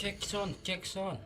Jackson.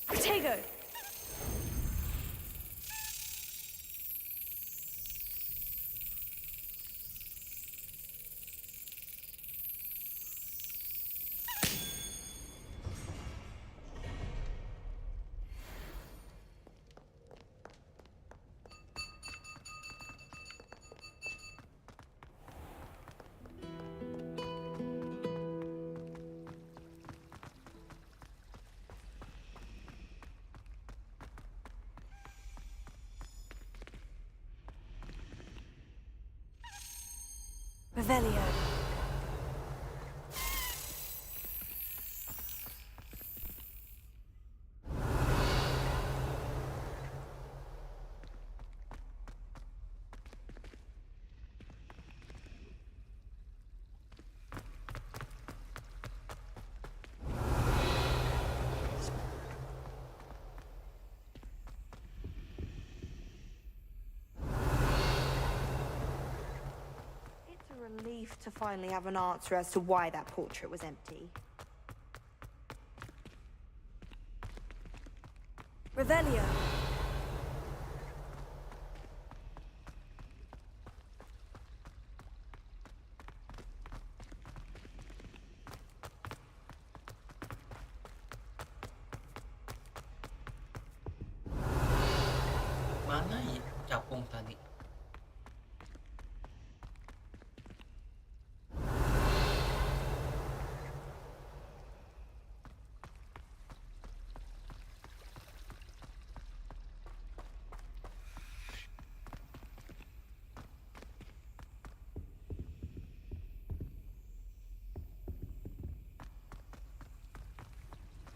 Potato! Revelio. Relief to finally have an answer as to why that portrait was empty. Revelio. Mana ya capung tadi?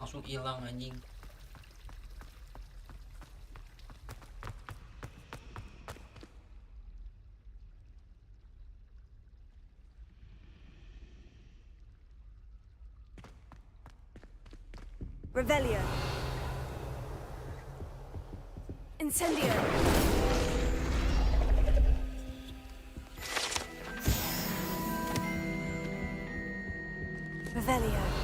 Langsung hilang anjing. Revelio. Incendio. Revelio.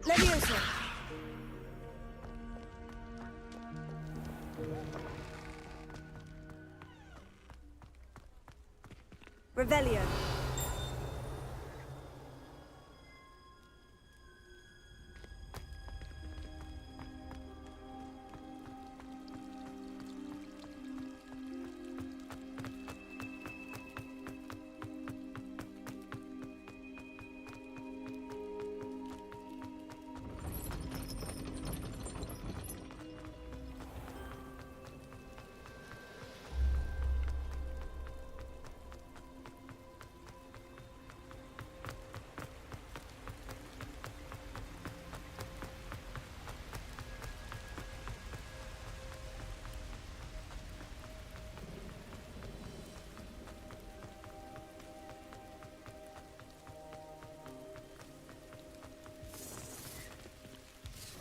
Leviosa. Revelio.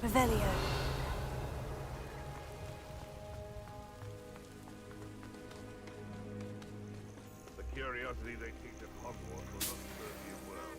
Revelio. Hogwarts will not serve you well.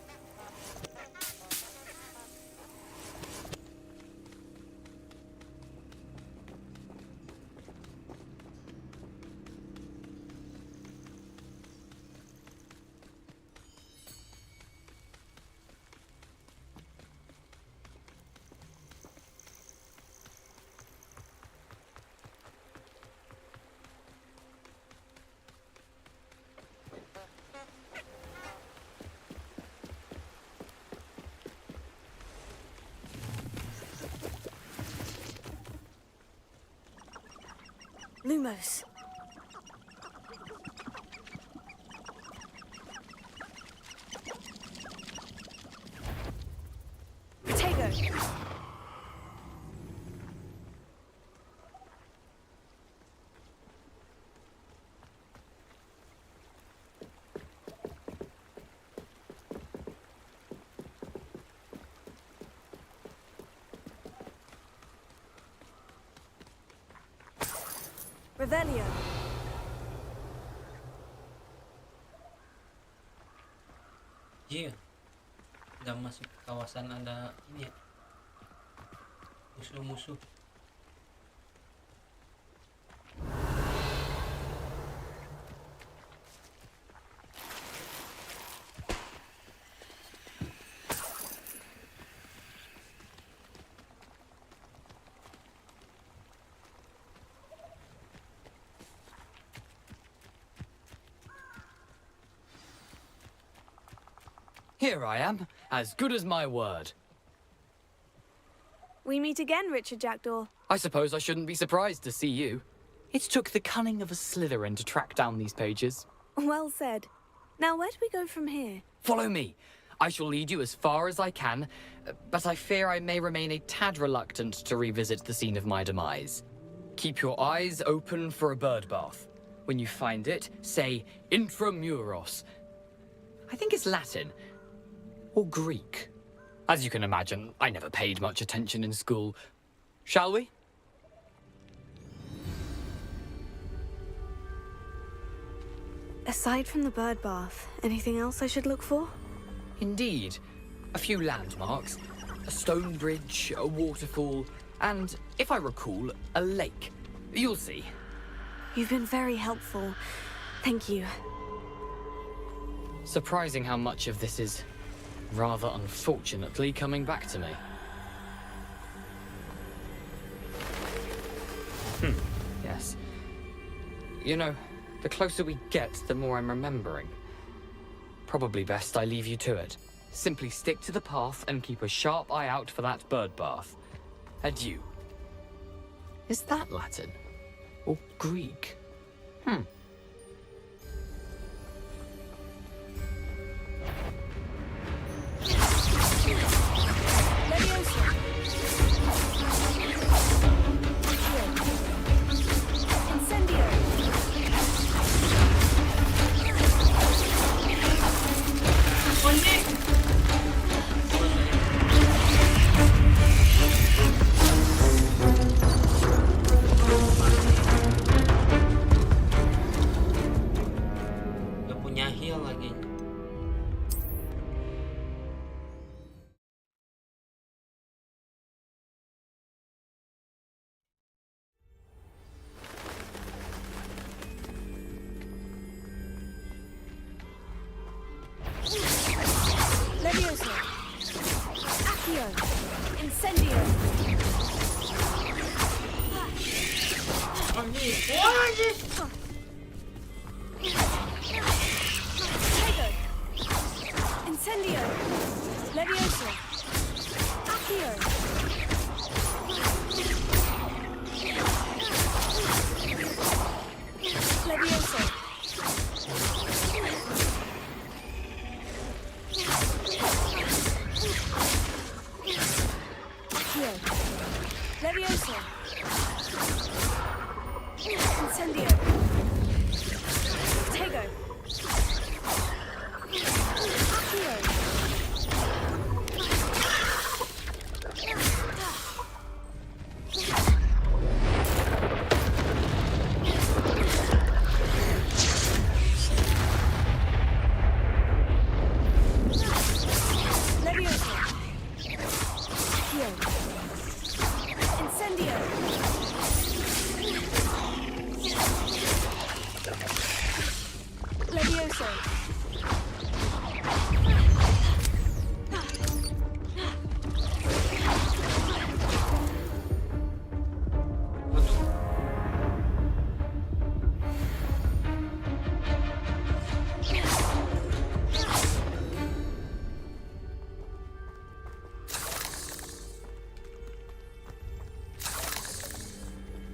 Lumos. Potato. Revelio. Iya. Udah masuk ke kawasan ada ini ya. Musuh-musuh. Here I am, as good as my word. We meet again, Richard Jackdaw. I suppose I shouldn't be surprised to see you. It took the cunning of a Slytherin to track down these pages. Well said. Now, where do we go from here? Follow me. I shall lead you as far as I can, but I fear I may remain a tad reluctant to revisit the scene of my demise. Keep your eyes open for a bird bath. When you find it, say intramuros. I think it's Latin. Or Greek. As you can imagine, I never paid much attention in school. Shall we? Aside from the bird bath, anything else I should look for? Indeed. A few landmarks. A stone bridge, a waterfall, and, if I recall, a lake. You'll see. You've been very helpful. Thank you. Surprising how much of this is, rather unfortunately, coming back to me. Yes. You know, the closer we get, the more I'm remembering. Probably best I leave you to it. Simply stick to the path and keep a sharp eye out for that bird bath. Adieu. Is that Latin? Or Greek? Gak punya heal lagi. Levioso. Accio. Incendio. Anjing. Wah, anjing. Potato. Incendio. Levioso. Accio. Levioso. Accio. Levioso. Incendio. Potato. Accio.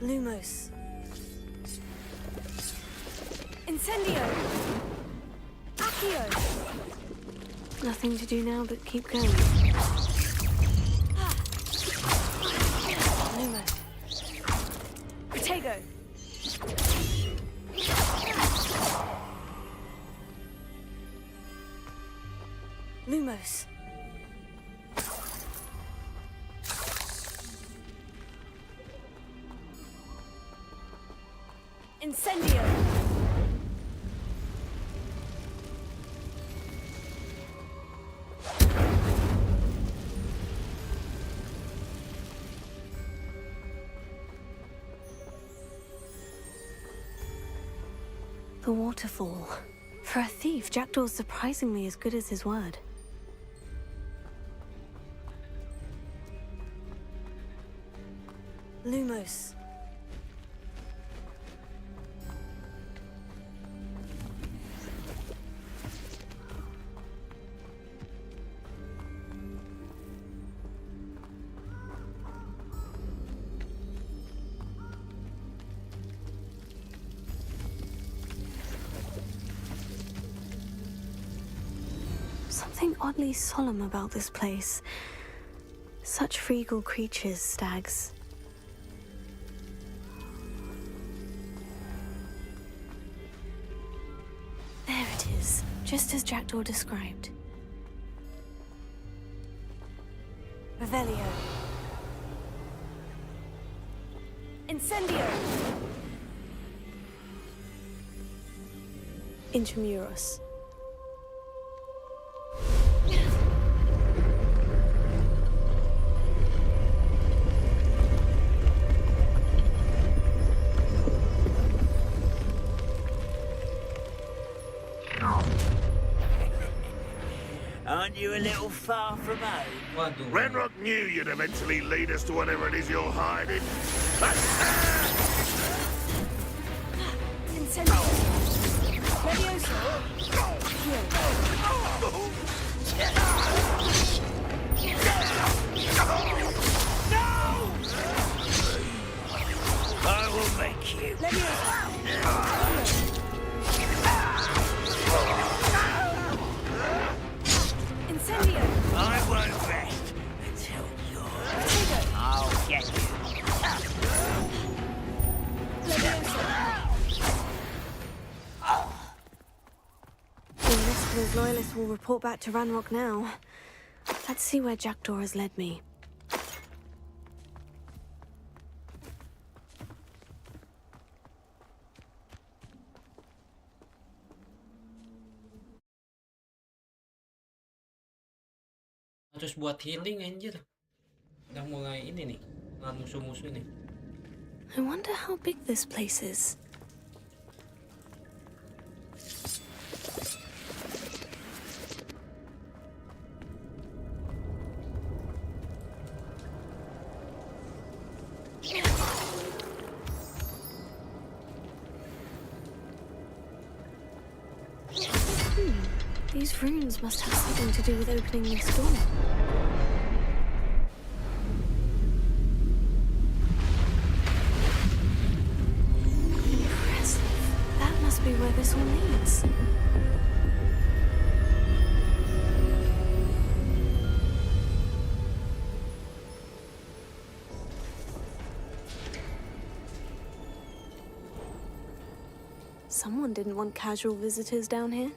Lumos. Incendio. Accio. Nothing to do now but keep going. Lumo. Protego. Lumos. Incendio. The waterfall. For a thief, Jackdaw's surprisingly as good as his word. Lumos. Something oddly solemn about this place. Such regal creatures, stags. There it is, just as Jackdaw described. Revelio. Incendio. Intramuros. Aren't you a little far from home? Waduh. Renrock knew you'd eventually lead us to whatever it is you're hiding. Incendio. Levioso. I will make you. Incendio. I won't rest until you're. I'll get you. The rest of his loyalists will report back to Ranrock now. Let's see where Jackdaw has led me. Harus buat healing anjir. Udah mulai ini nih, musuh-musuh nih. I wonder how big this place is. These runes must have something to do with opening this door. Impressive. That must be where this all leads. Someone didn't want casual visitors down here.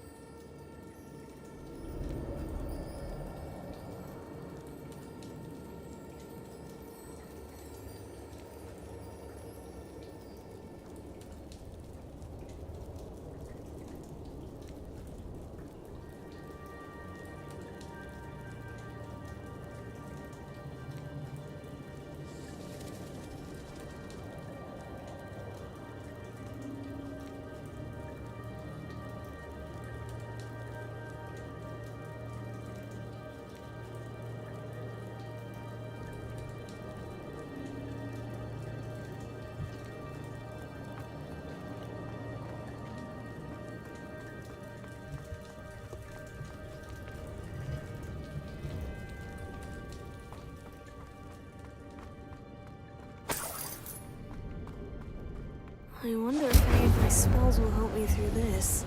I wonder if any of my spells will help me through this.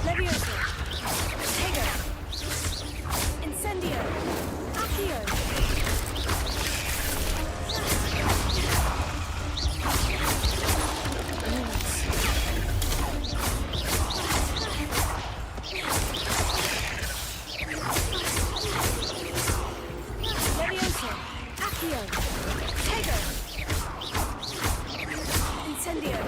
Levioso! Tego! Incendio! Accio! Levioso! Accio! Tego! Incendio!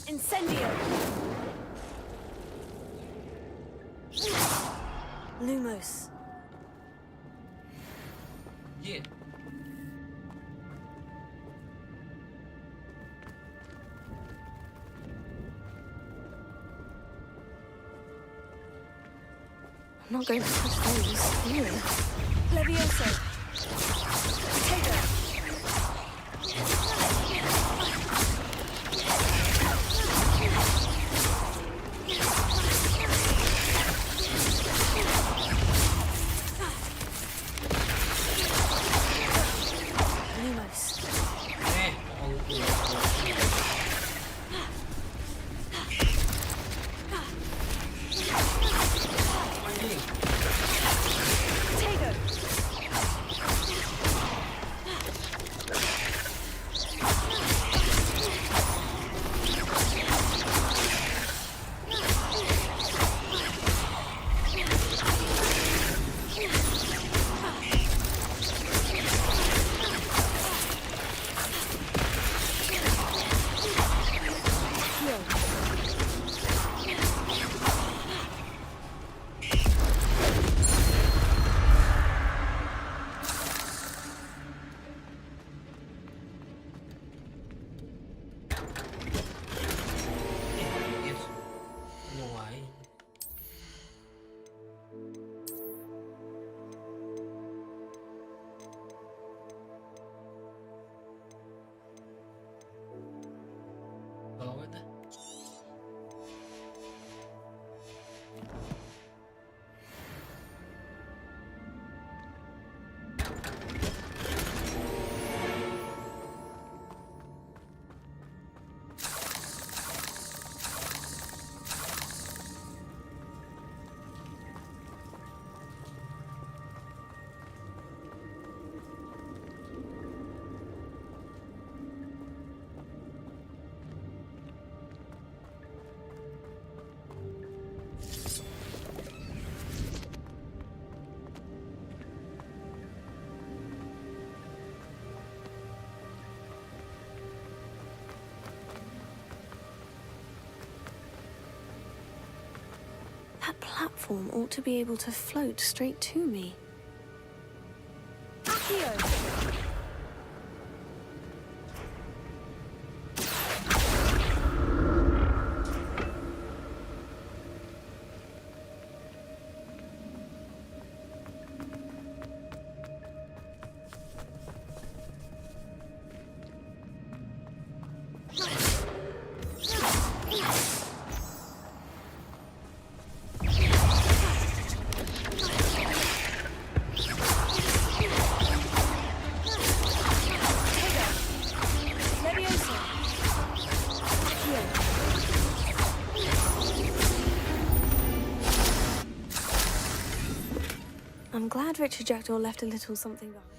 Incendio! Lumos. Yeah. I'm not going to touch those. Ew. Levioso! Tego! Lumos. Anjing. Tego! Heal. Yes. Why? Bawah dah. That platform ought to be able to float straight to me. Accio! Levioso! Accio! I'm glad Richard Jackdaw left a little something behind.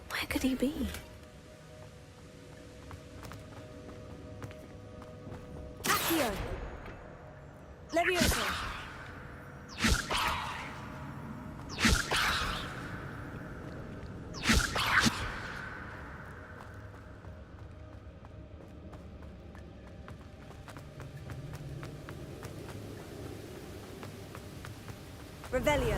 Where could he be? Revelio.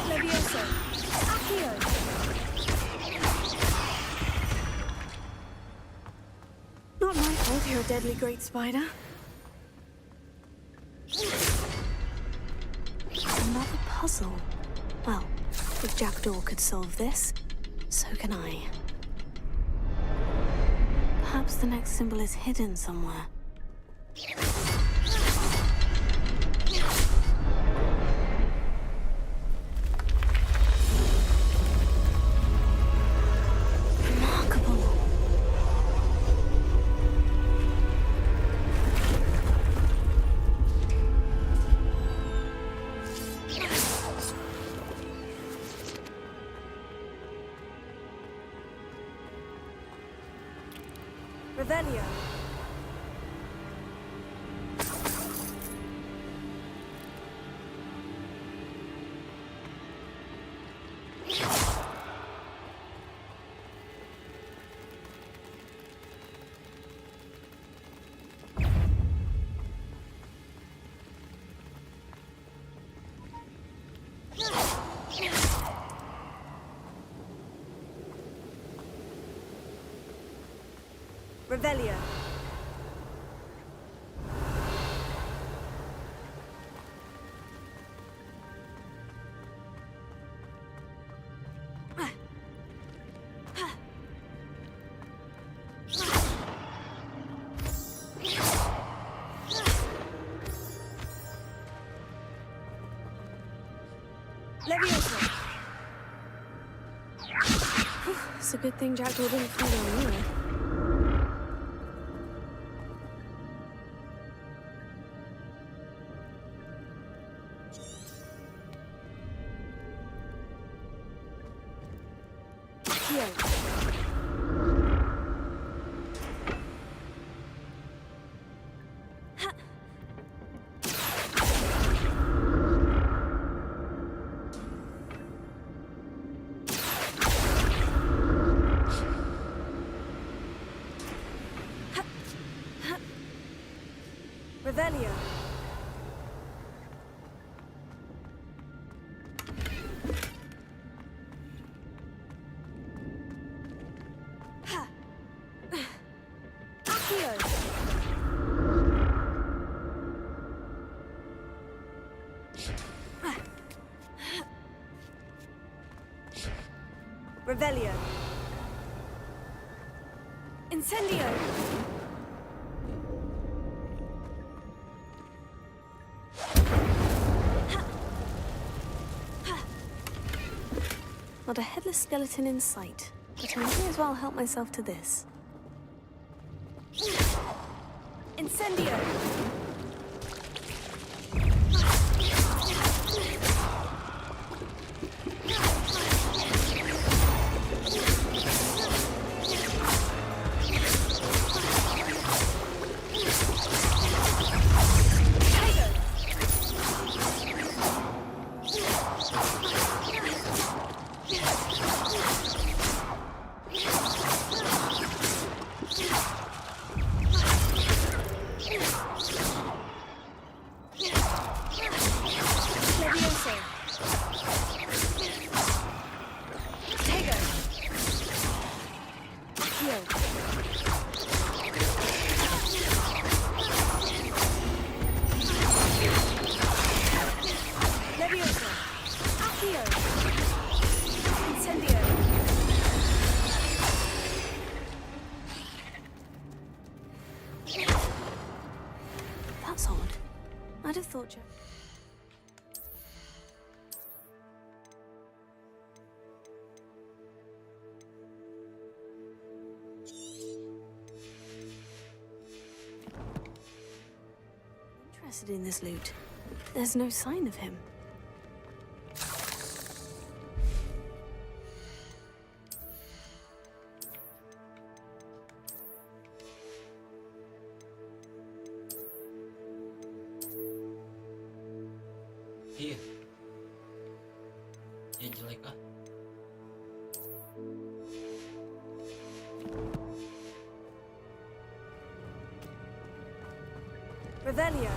Levioso. Accio. Not my fault you're a deadly great spider. Another puzzle. Well, if Jackdaw could solve this, so can I. Perhaps the next symbol is hidden somewhere. Remarkable. Revelio. Revelio. Levioso. It's a good thing Jackdaw didn't fall down here. Revelio. Accio. Revelio. Incendio. Not a headless skeleton in sight, but I may as well help myself to this. Incendio! That's odd. I'd have thought Jack... interested in this loot. There's no sign of him. jelek ah. Revelio.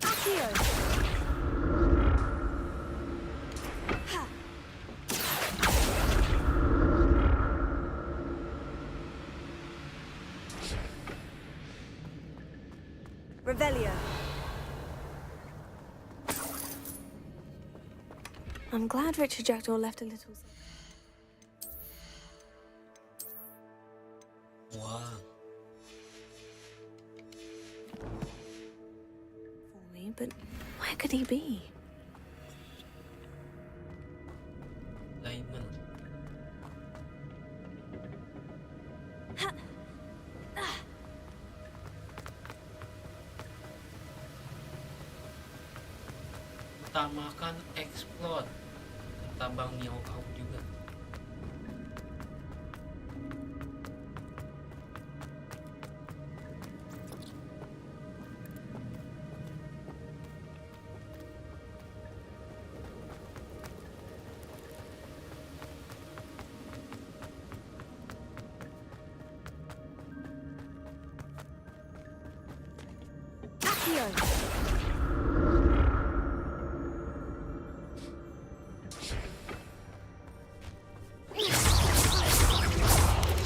Accio. Revelio. I'm glad Richard Jackdaw left a little Wah, for me, but where could he be? diamond. Utamakan explode. Kata Bang Miao Kau juga. Accio.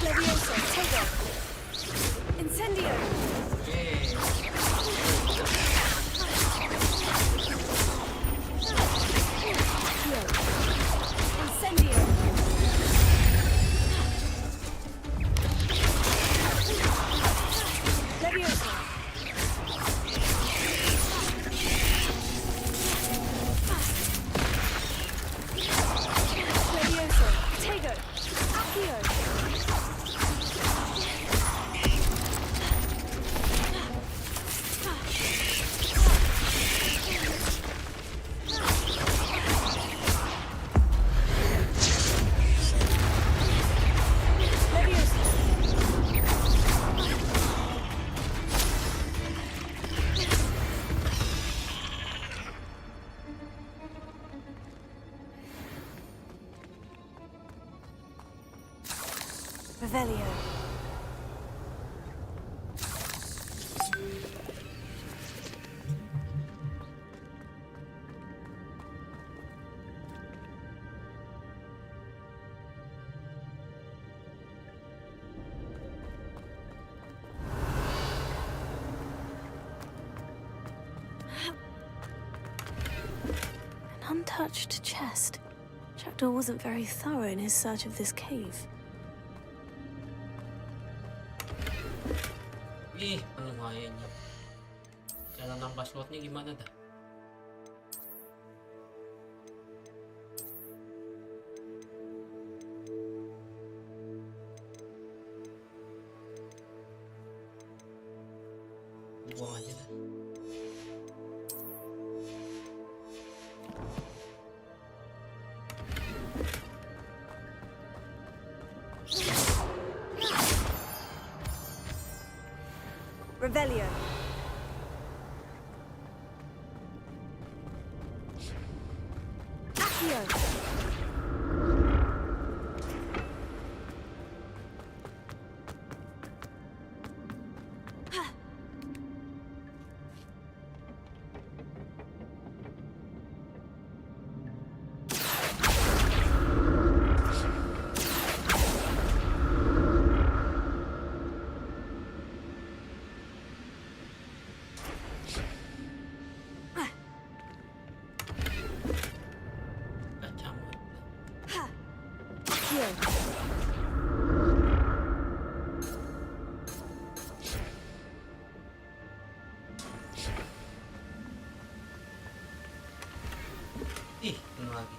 Levioso. Tego. Incendio. Eh, Accio. Incendio. Levioso. Levioso. Tego. Accio. Levioso. Revelio. An untouched chest. Jackdaw wasn't very thorough in his search of this cave. ih, penuh kayaknya. Cara nambah slotnya gimana dah? Buang aja dah. Revelio. Accio. Accio. Ih, penuh lagi.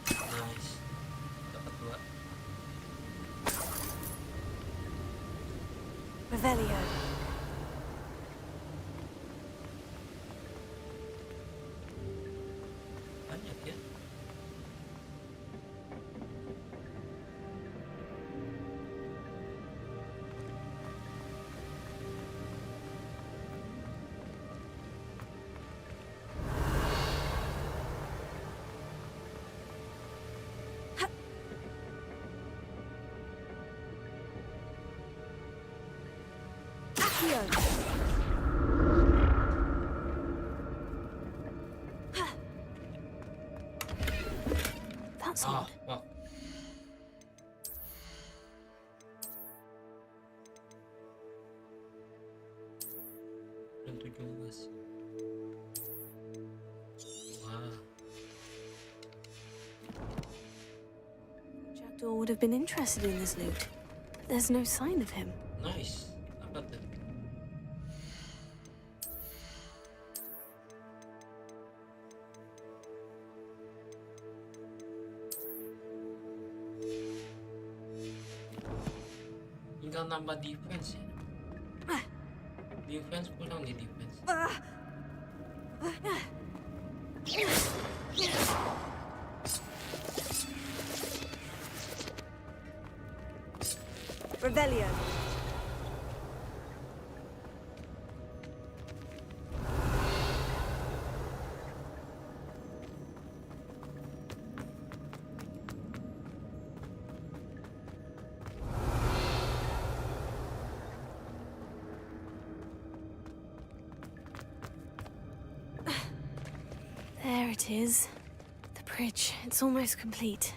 Nice. Dapat 2. Revelio. Banyak ya. Accio. That's Ah, odd. wow. Dan 17. Wah. Jackdaw would have been interested in this loot. But there's no sign of him. Nice. Apa tuh? Tinggal nambah defense ya. Defense pulang nih defense. Revelio. There it is. The bridge. It's almost complete.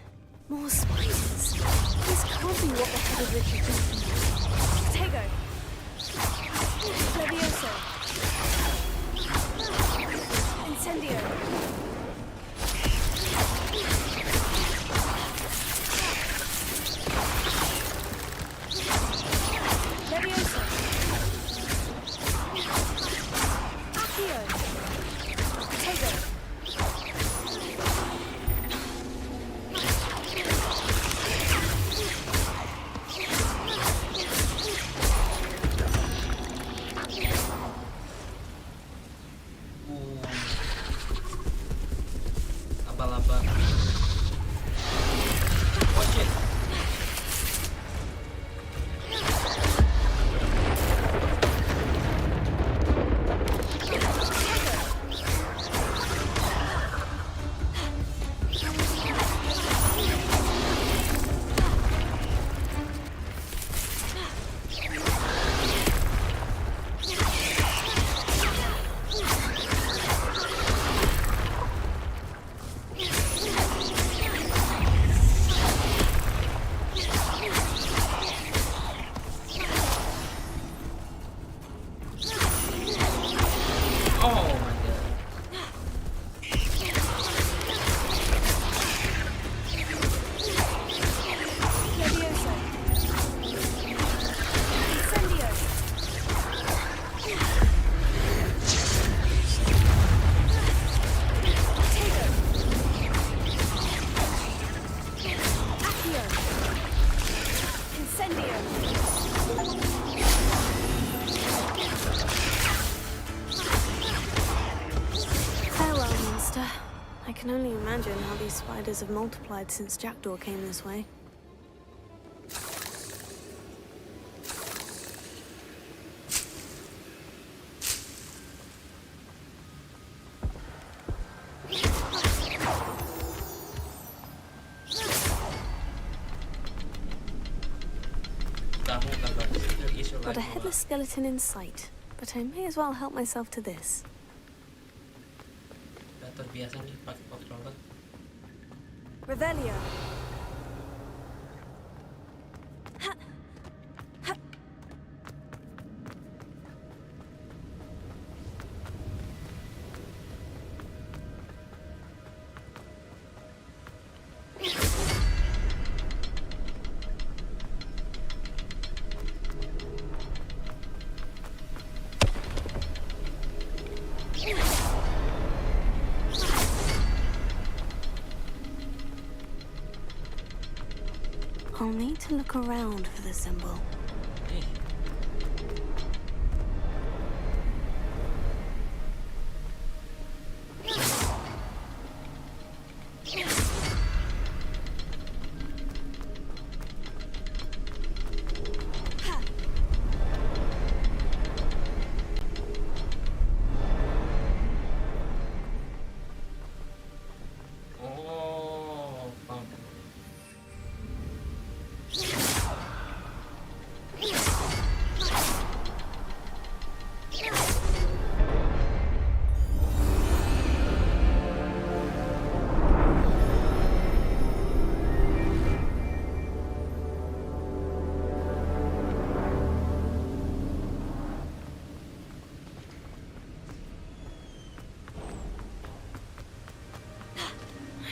More spiders. This can't be what the head of Richard is. Tego. Levioso. Incendio. Levioso. Accio. Tego. Abal-abal. Oh shit. Oh my god. Levioso. Incendio. Tego. Accio. Incendio. Farewell, monster. I can only imagine how these spiders have multiplied since Jackdaw came this way. Kamu kagak isu Got a lagi. headless skeleton in sight, but I may as well help myself to this. Udah terbiasa nih pakai controller. Revelio. I'll need to look around for the symbol. Eh, oh, paham.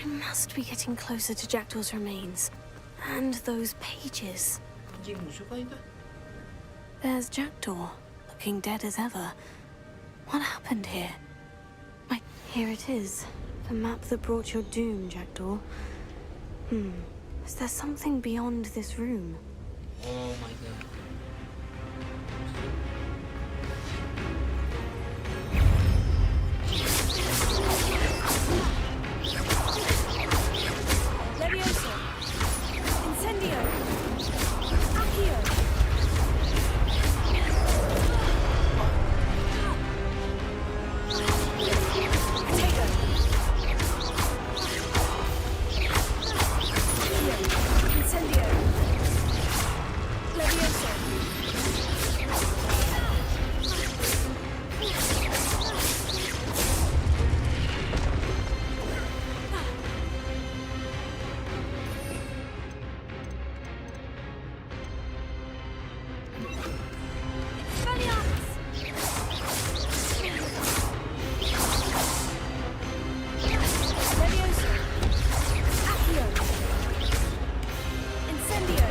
I must be getting closer to Jackdaw's remains. And those pages. Anjing, musuh kah itu? There's Jackdaw, looking dead as ever. What happened here? Wait, here it is. The map that brought your doom, Jackdaw. Is there something beyond this room? Oh my god. Levioso! Incendio! Accio! Potato! Incendio! Levioso! Levioso! Accio! Incendio!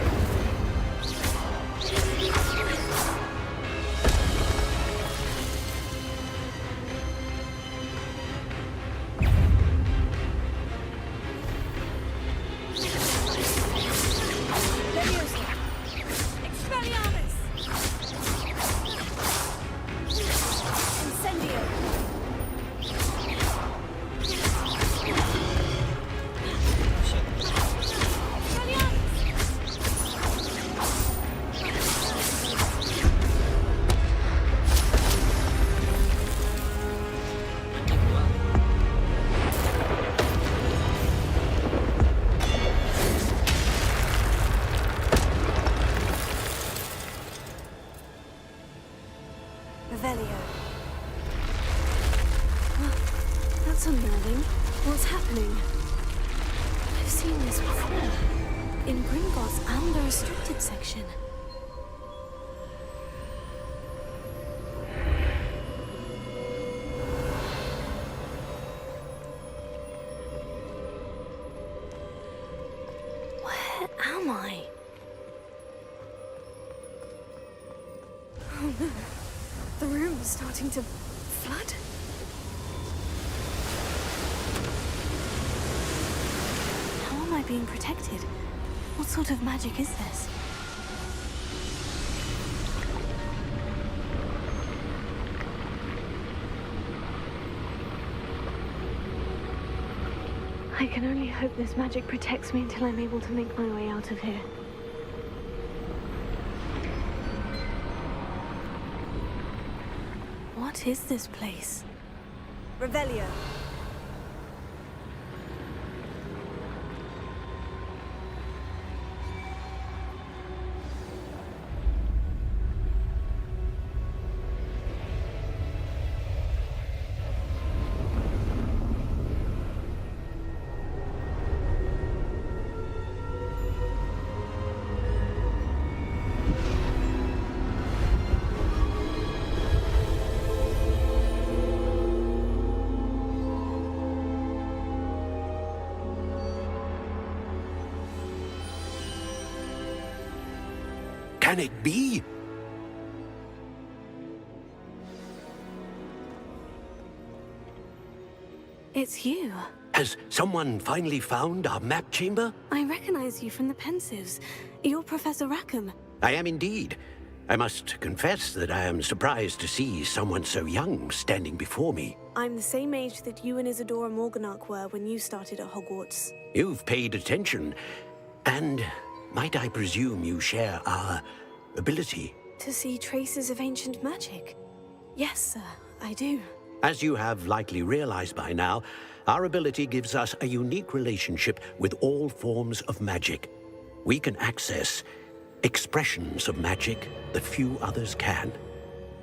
Levioso! Expelliarmus! Incendio! Anjing gua. Revelio. That's unnerving. What's happening? I've seen this before. In Gringotts and the restricted section. Where am I? Oh no. The room is starting to flood. How am I being protected? What sort of magic is this? I can only hope this magic protects me until I'm able to make my way out of here. What is this place? Revelio. can it be? It's you. Has someone finally found our map chamber? I recognize you from the Pensives. You're Professor Rackham. I am indeed. I must confess that I am surprised to see someone so young standing before me. I'm the same age that you and Isadora Morganach were when you started at Hogwarts. You've paid attention, and might I presume you share our ability? To see traces of ancient magic? Yes, sir, I do. As you have likely realized by now, our ability gives us a unique relationship with all forms of magic. We can access expressions of magic that few others can.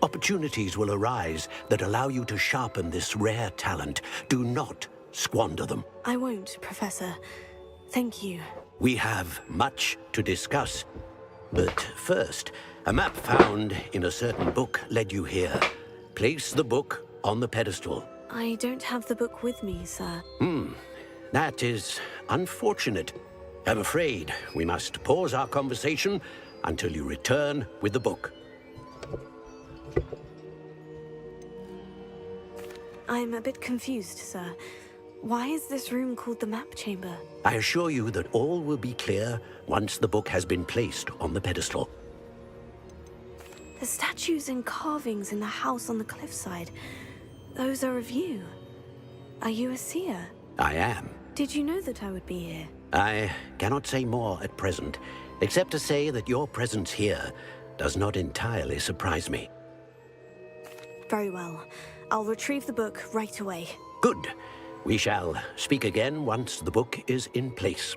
Opportunities will arise that allow you to sharpen this rare talent. Do not squander them. I won't, Professor. Thank you. We have much to discuss. But first, a map found in a certain book led you here. Place the book on the pedestal. I don't have the book with me, sir. That is unfortunate. I'm afraid we must pause our conversation until you return with the book. I'm a bit confused, sir. Why is this room called the map chamber? I assure you that all will be clear once the book has been placed on the pedestal. The statues and carvings in the house on the cliffside, those are of you. Are you a seer? I am. Did you know that I would be here? I cannot say more at present, except to say that your presence here does not entirely surprise me. Very well. I'll retrieve the book right away. Good. We shall speak again once the book is in place.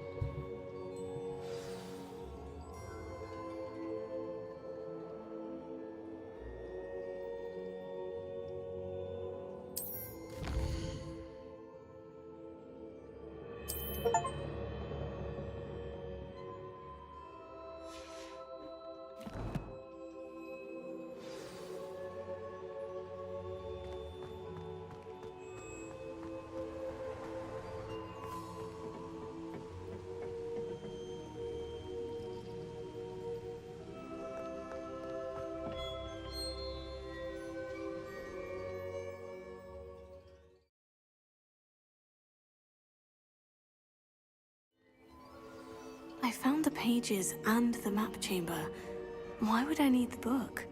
I found the pages and the map chamber. Why would I need the book?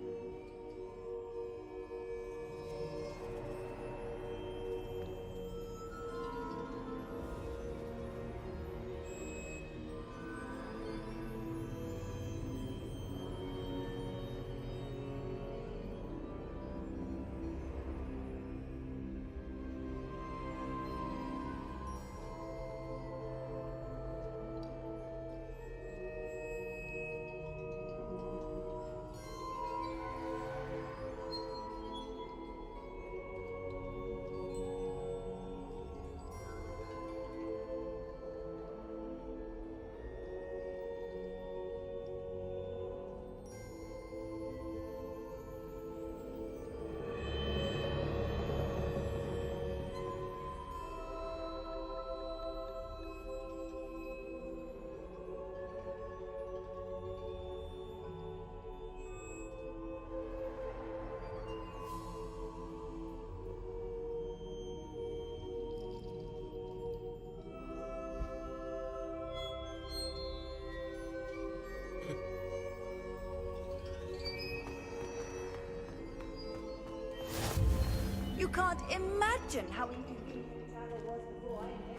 You can't imagine how inconvenient travel was before I invented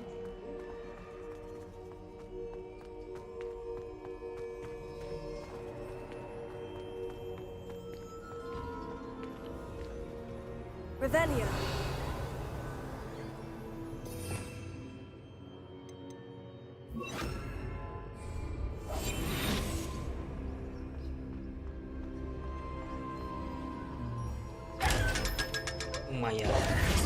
it. Revelio. Lumayan 500.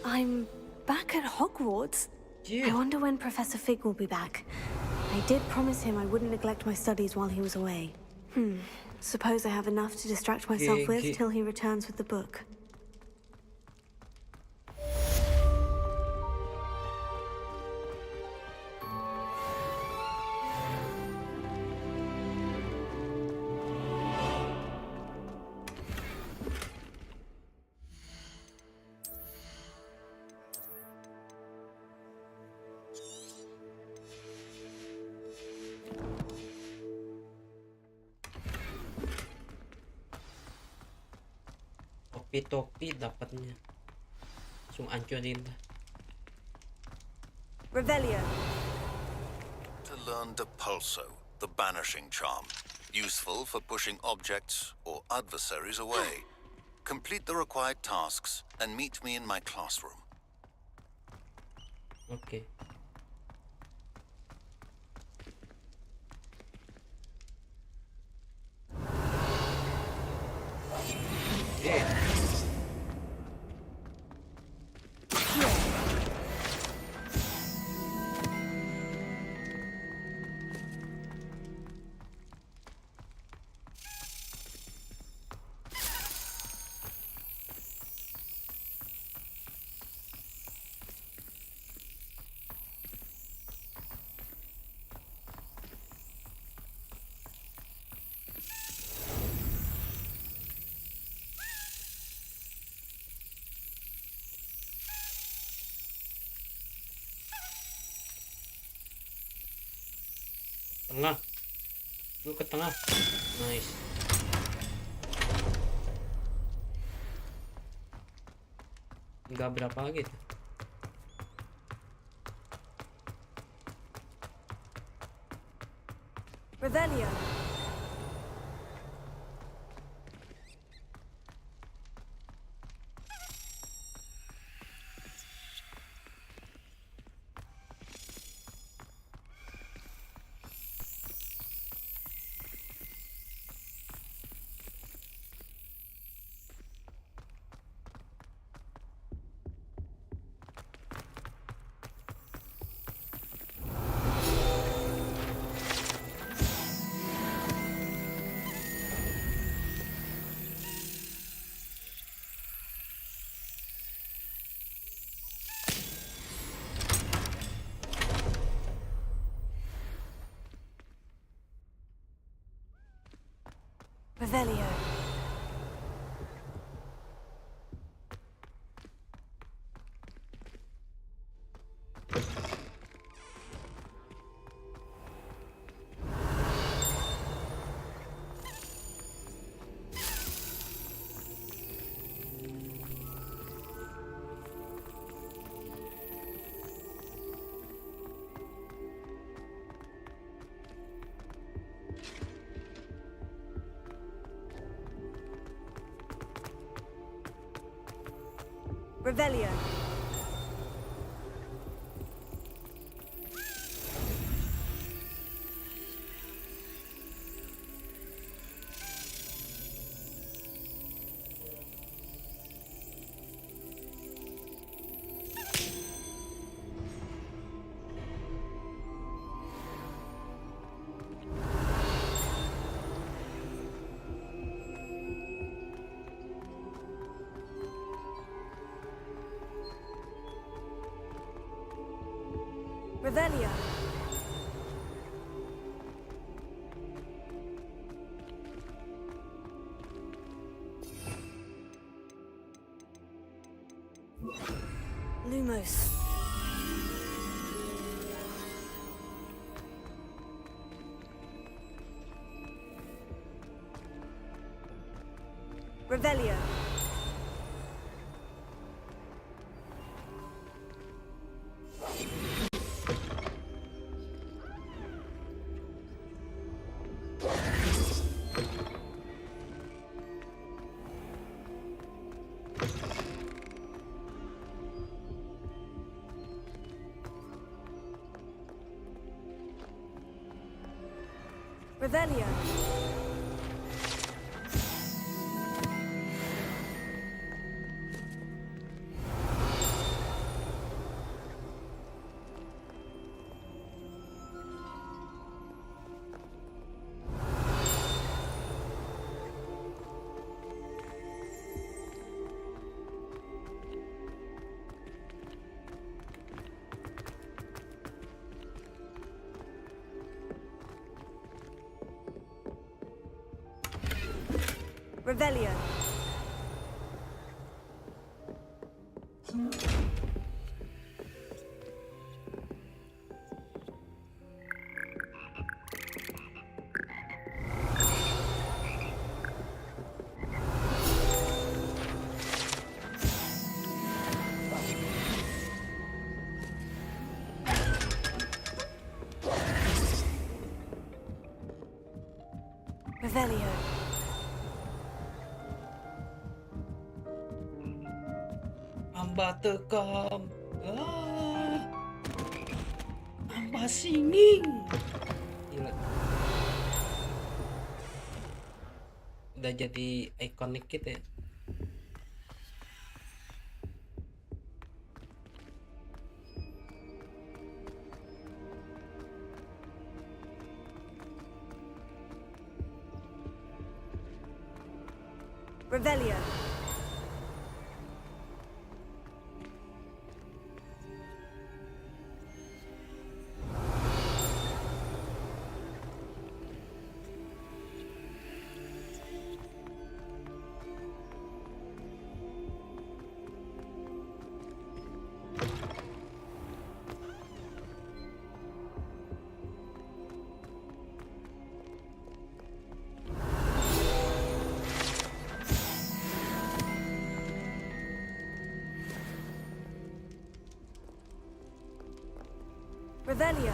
I'm back at Hogwarts. Yeah. I wonder when Professor Fig will be back. I did promise him I wouldn't neglect my studies while he was away. Suppose I have enough to distract myself with till he returns with the book. Topi dapatnya. Langsung hancurin dah. Revelio. To learn Depulso, the banishing charm. Useful for pushing objects or adversaries away. Complete the required tasks and meet me in my classroom. Oke. Tengah. Lu ke tengah. Nice. Enggak berapa lagi tuh. Revelio. Revelio. Revelio. Revelio. Lumos. Revelio. Revelio. Revelio. Revelio. Amba tekam. Amba singing. Gila. Udah jadi ikonik kita ya. Revelio. Revelio.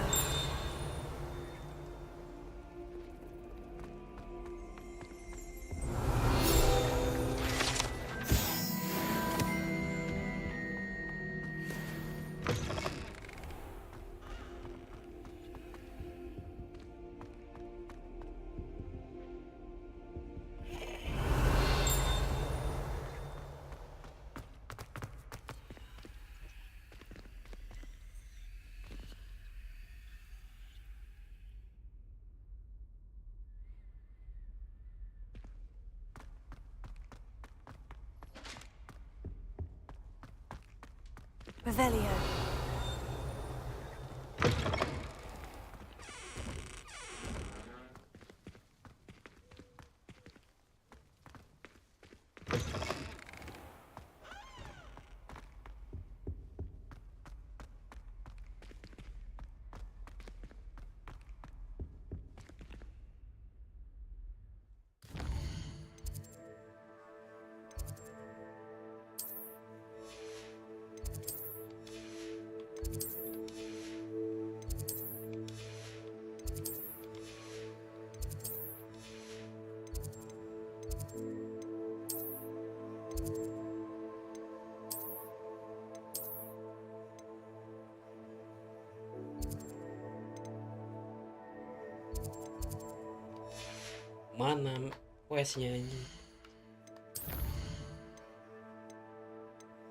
Revelio. Mana questnya ini?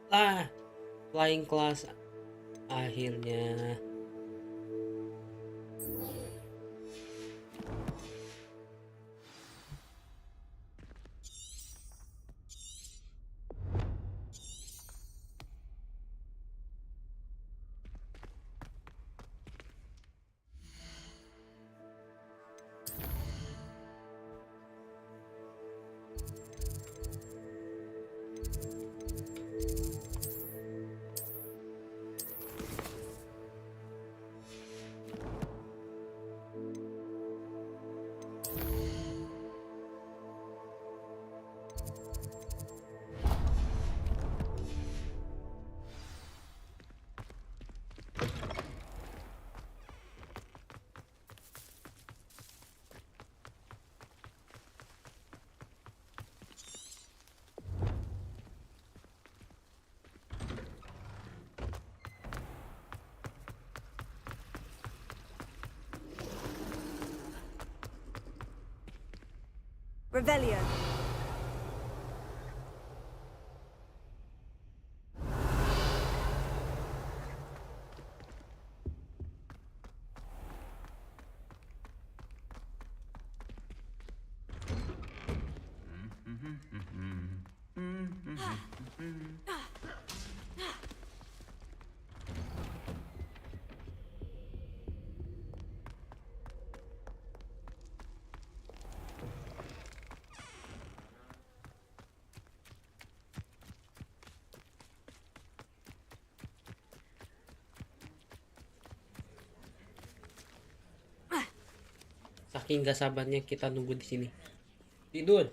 Lah, flying class akhirnya. Revelio. Saking gak sabarnya kita nunggu di sini. Tidur.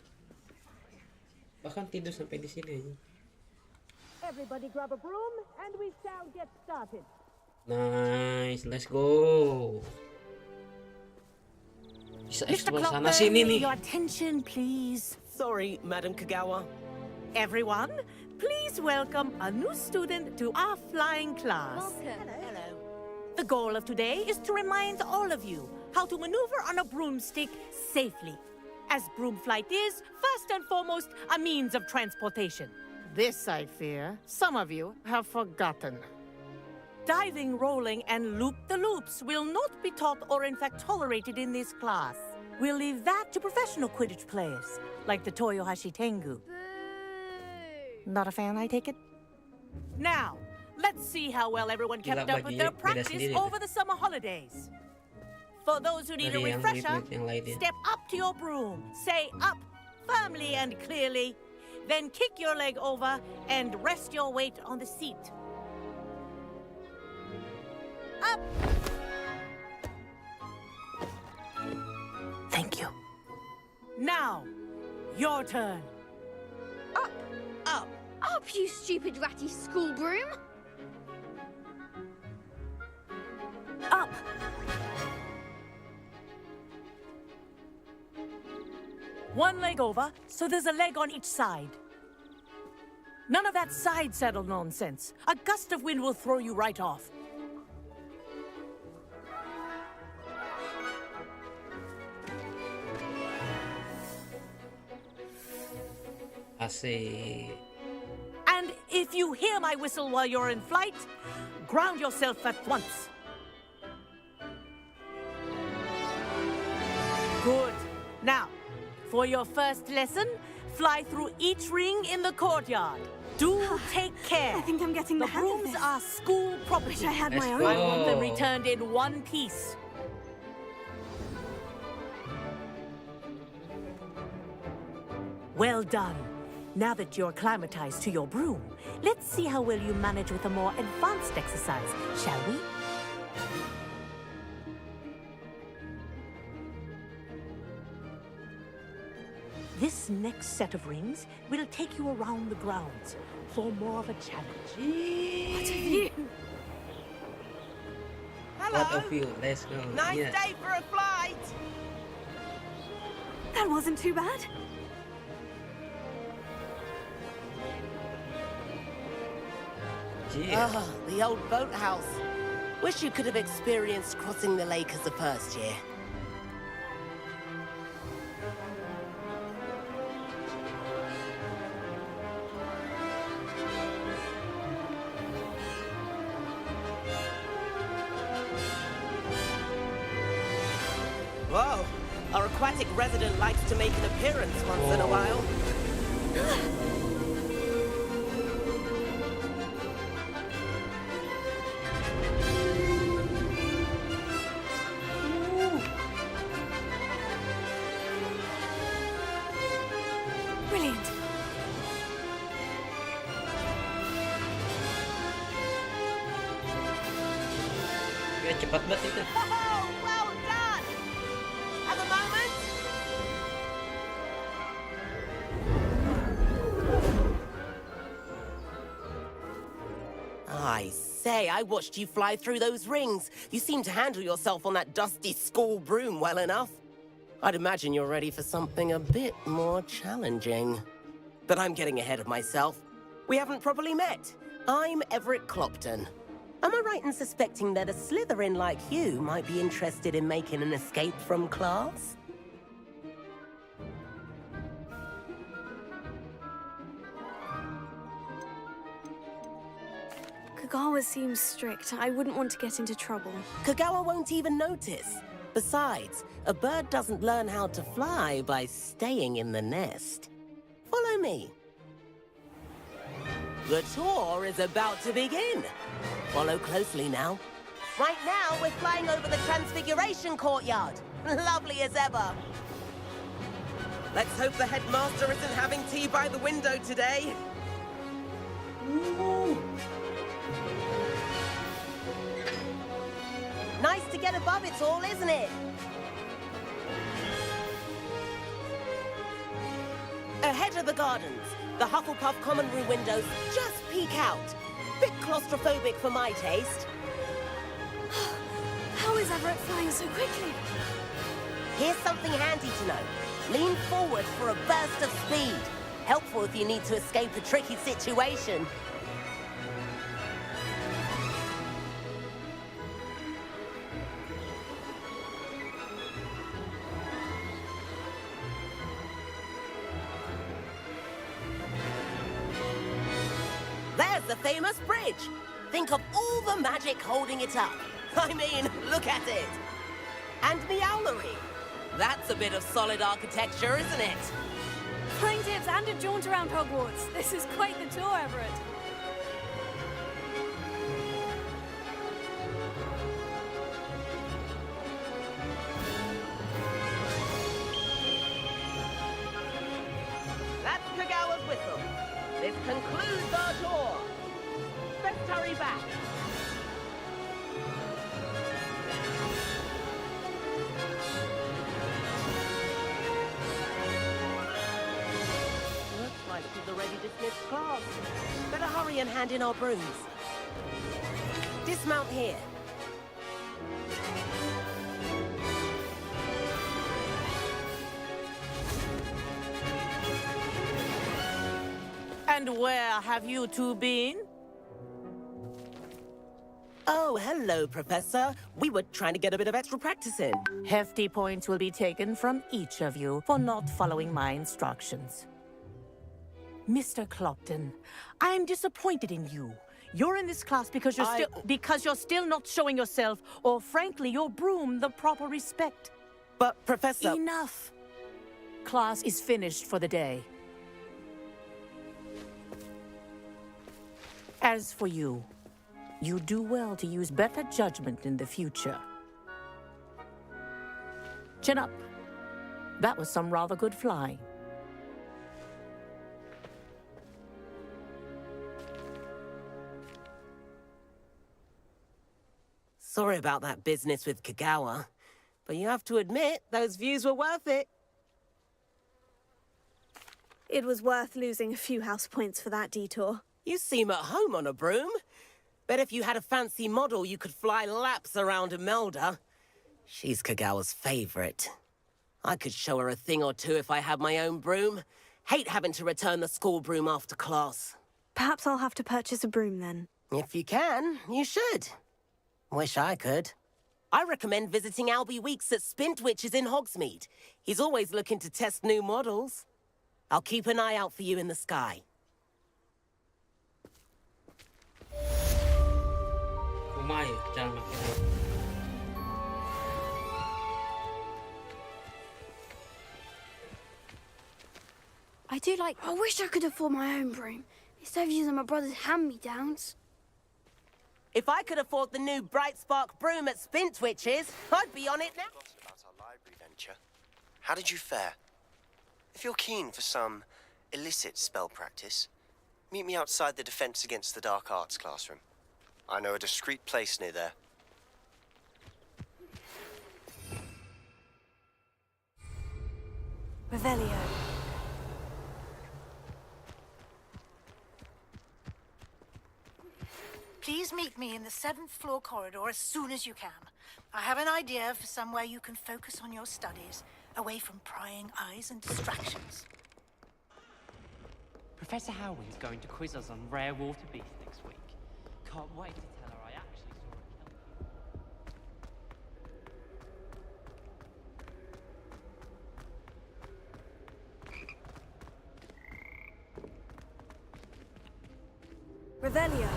Bahkan tidur sampai di sini aja. Everybody grab a broom and we shall get started. Nice, let's go. Bisa explore sana sini nih. Your attention, please. Sorry, Madam Kagawa. Everyone, please welcome a new student to our flying class. Hello. The goal of today is to remind all of you how to maneuver on a broomstick safely. As broom flight is, first and foremost, a means of transportation. This, I fear, some of you have forgotten. Diving, rolling, and loop-the-loops will not be taught or in fact tolerated in this class. We'll leave that to professional Quidditch players, like the Toyohashi Tengu. Not a fan, I take it? Now, let's see how well everyone kept up with their practice over the summer holidays. For those who need a refresher, step up to your broom, say up firmly and clearly, then kick your leg over and rest your weight on the seat. Up! Thank you. Now, your turn. Up! Up! Up, you stupid ratty school broom! Up! One leg over, so there's a leg on each side. None of that side saddle nonsense. A gust of wind will throw you right off. Asik. And if you hear my whistle while you're in flight, ground yourself at once. Good. Now, for your first lesson, fly through each ring in the courtyard. Do take care. I think I'm getting the The hang of brooms this. are school property. Wish I had my Let's own. go. I want them returned in one piece. Well done. Now that you're acclimatized to your broom, let's see how well you manage with a more advanced exercise, shall we? This next set of rings will take you around the grounds for more of a challenge. What a view! What a view. Let's go. Nice Yeah. day for a flight! That wasn't too bad. Yeah. Ah, the old boathouse. Wish you could have experienced crossing the lake as the first year. Whoa, our aquatic resident likes to make an appearance once in a while. Brilliant. Ya, cepat banget itu. Oh, well done! Have a moment? I say, I watched you fly through those rings. You seem to handle yourself on that dusty school broom well enough. I'd imagine you're ready for something a bit more challenging. But I'm getting ahead of myself. We haven't properly met. I'm Everett Clopton. Am I right in suspecting that a Slytherin like you might be interested in making an escape from class? Kagawa seems strict. I wouldn't want to get into trouble. Kagawa won't even notice. Besides, a bird doesn't learn how to fly by staying in the nest. Follow me. The tour is about to begin. Follow closely now. Right now, we're flying over the Transfiguration Courtyard. Lovely as ever. Let's hope the headmaster isn't having tea by the window today. Nice to get above it all, isn't it? Ahead of the gardens, the Hufflepuff common room windows just peek out. Bit claustrophobic for my taste. How is Everett flying so quickly? Here's something handy to know. Lean forward for a burst of speed. Helpful if you need to escape a tricky situation. There's the famous bridge. Think of all the magic holding it up. I mean, look at it. And the owlery. That's a bit of solid architecture, isn't it? Flying tips and a jaunt around Hogwarts. This is quite the tour, Everett. That's Kagawa's whistle. This concludes our tour. Let's hurry back. Looks like she's already dismissed class. Better hurry and hand in our brooms. Dismount here. And where have you two been? Oh, hello, Professor. We were trying to get a bit of extra practice in. Hefty points will be taken from each of you for not following my instructions. Mr. Clopton, I'm disappointed in you. You're in this class because you're still not showing yourself, or frankly, your broom the proper respect. But, Professor... Enough. Class is finished for the day. As for you, you do well to use better judgment in the future. Chin up. That was some rather good flying. Sorry about that business with Kagawa, but you have to admit, those views were worth it. It was worth losing a few house points for that detour. You seem at home on a broom. Bet if you had a fancy model, you could fly laps around Imelda. She's Kagawa's favorite. I could show her a thing or two if I had my own broom. Hate having to return the school broom after class. Perhaps I'll have to purchase a broom then. If you can, you should. Wish I could. I recommend visiting Albie Weeks at Spintwitches in Hogsmeade. He's always looking to test new models. I'll keep an eye out for you in the sky. Lumayan, jalan makin jauh. I wish I could afford my own broom, instead of using my brother's hand-me-downs. If I could afford the new Bright Spark broom at Spintwitches, I'd be on it now. About our library venture. How did you fare? If you're keen for some illicit spell practice, meet me outside the Defense Against the Dark Arts classroom. I know a discreet place near there. Revelio. Please meet me in the 7th floor corridor as soon as you can. I have an idea for somewhere you can focus on your studies, away from prying eyes and distractions. Professor Howland's going to quiz us on rare water beasts next week. Can't wait to tell her I actually saw a kelpie. Revelio.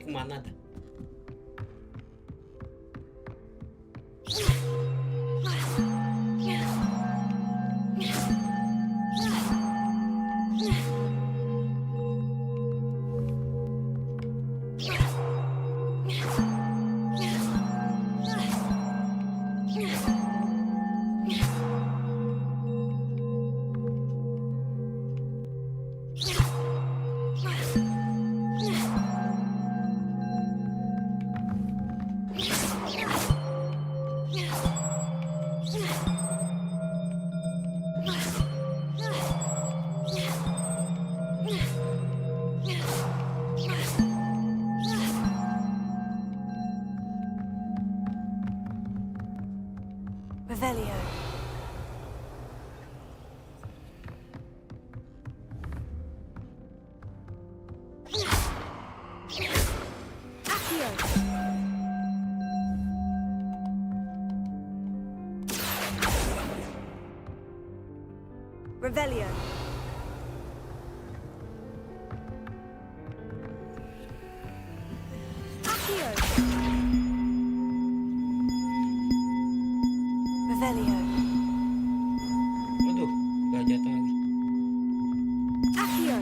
Kemana dah? Yeah. Revelio. Accio. Revelio. Waduh, gak jatuh lagi. Accio.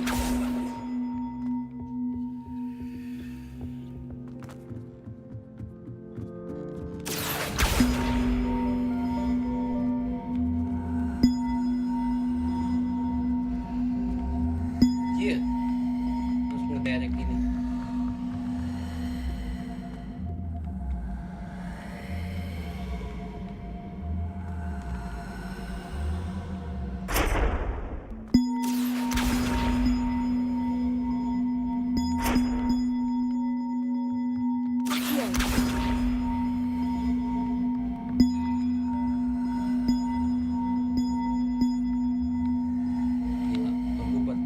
Iya, harus ngedirect ini. Gila, tunggu buat.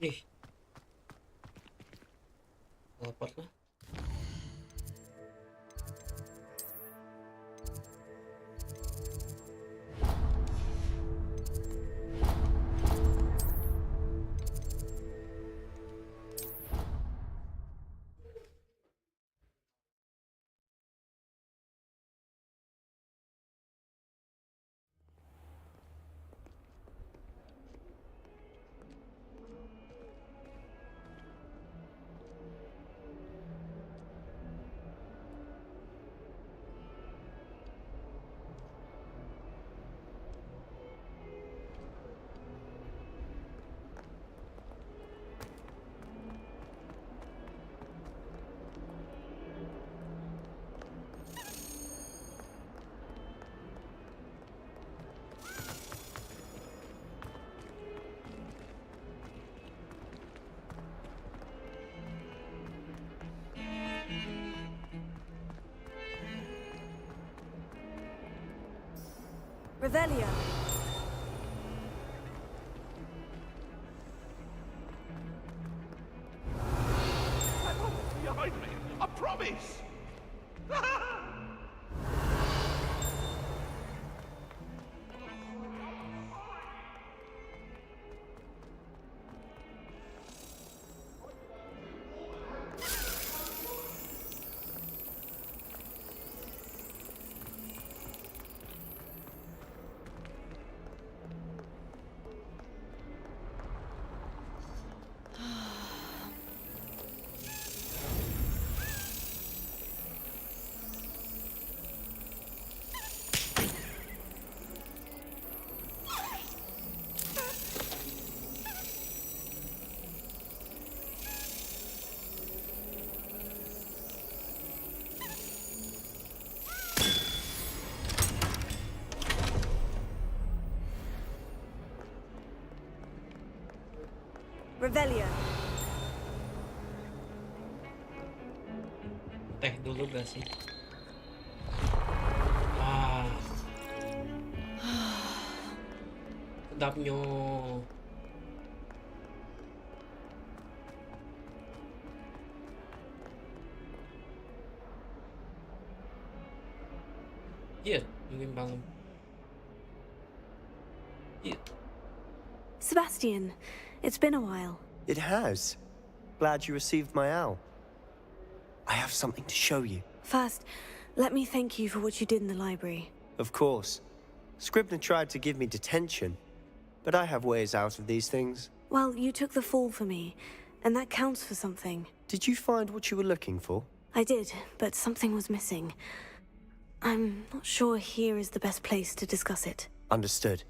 Ih, teleport lah. Revelio. Behind me, I promise! Revelio. Teh dulu gak sih? Ah. Sedapnya. Iya, mungkin banget. Iya. Sebastian, it's been a while. It has. Glad you received my owl. I have something to show you. First, let me thank you for what you did in the library. Of course. Scribner tried to give me detention, but I have ways out of these things. Well, you took the fall for me, and that counts for something. Did you find what you were looking for? I did, but something was missing. I'm not sure here is the best place to discuss it. Understood.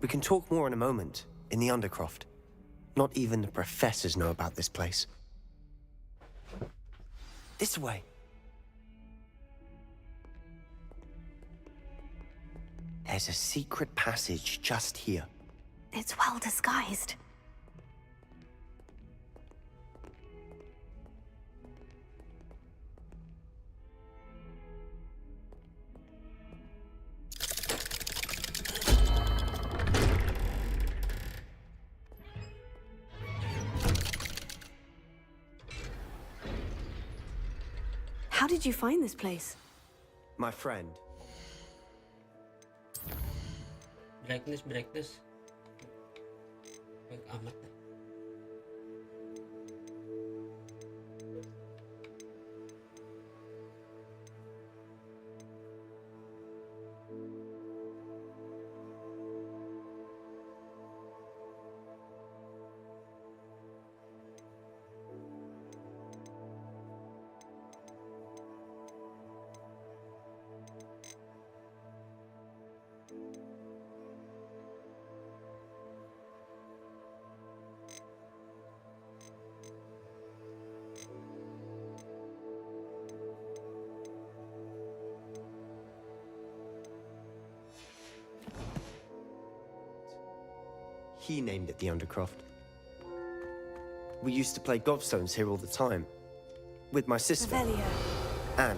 We can talk more in a moment, in the Undercroft. Not even the professors know about this place. This way. There's a secret passage just here. It's well disguised. How did you find this place? My friend. Brightness. Baik amat. He named it the Undercroft. We used to play gobstones here all the time. With my sister. Revelio. Anne.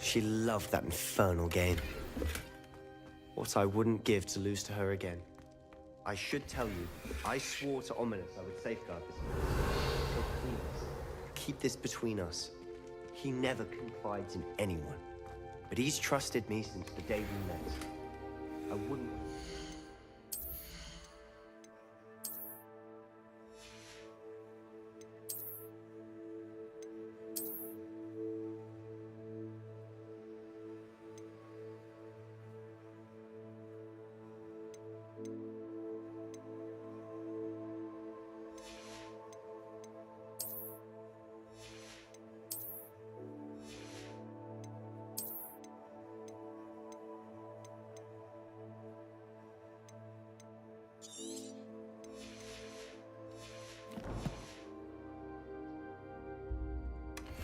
She loved that infernal game. What I wouldn't give to lose to her again. I should tell you, I swore to Ominous I would safeguard this. So please, keep this between us. He never confides in anyone. But he's trusted me since the day we met. I wouldn't...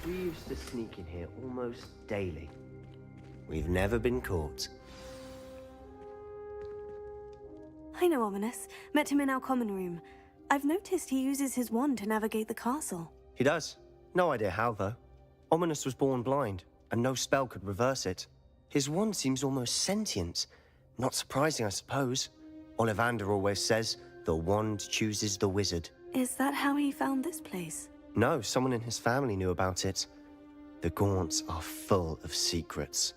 We used to sneak in here almost daily. We've never been caught. I know Ominous. Met him in our common room. I've noticed he uses his wand to navigate the castle. He does. No idea how, though. Ominous was born blind, and no spell could reverse it. His wand seems almost sentient. Not surprising, I suppose. Ollivander always says, the wand chooses the wizard. Is that how he found this place? No, someone in his family knew about it. The Gaunts are full of secrets.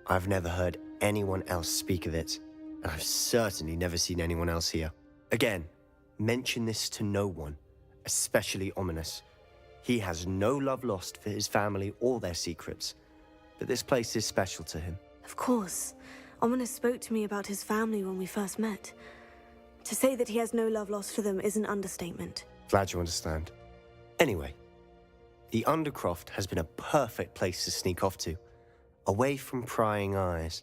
I've never heard anyone else speak of it, and I've certainly never seen anyone else here. Again, mention this to no one, especially Ominous. He has no love lost for his family or their secrets, but this place is special to him. Of course. Ominous spoke to me about his family when we first met. To say that he has no love lost for them is an understatement. Glad you understand. Anyway, the Undercroft has been a perfect place to sneak off to, away from prying eyes,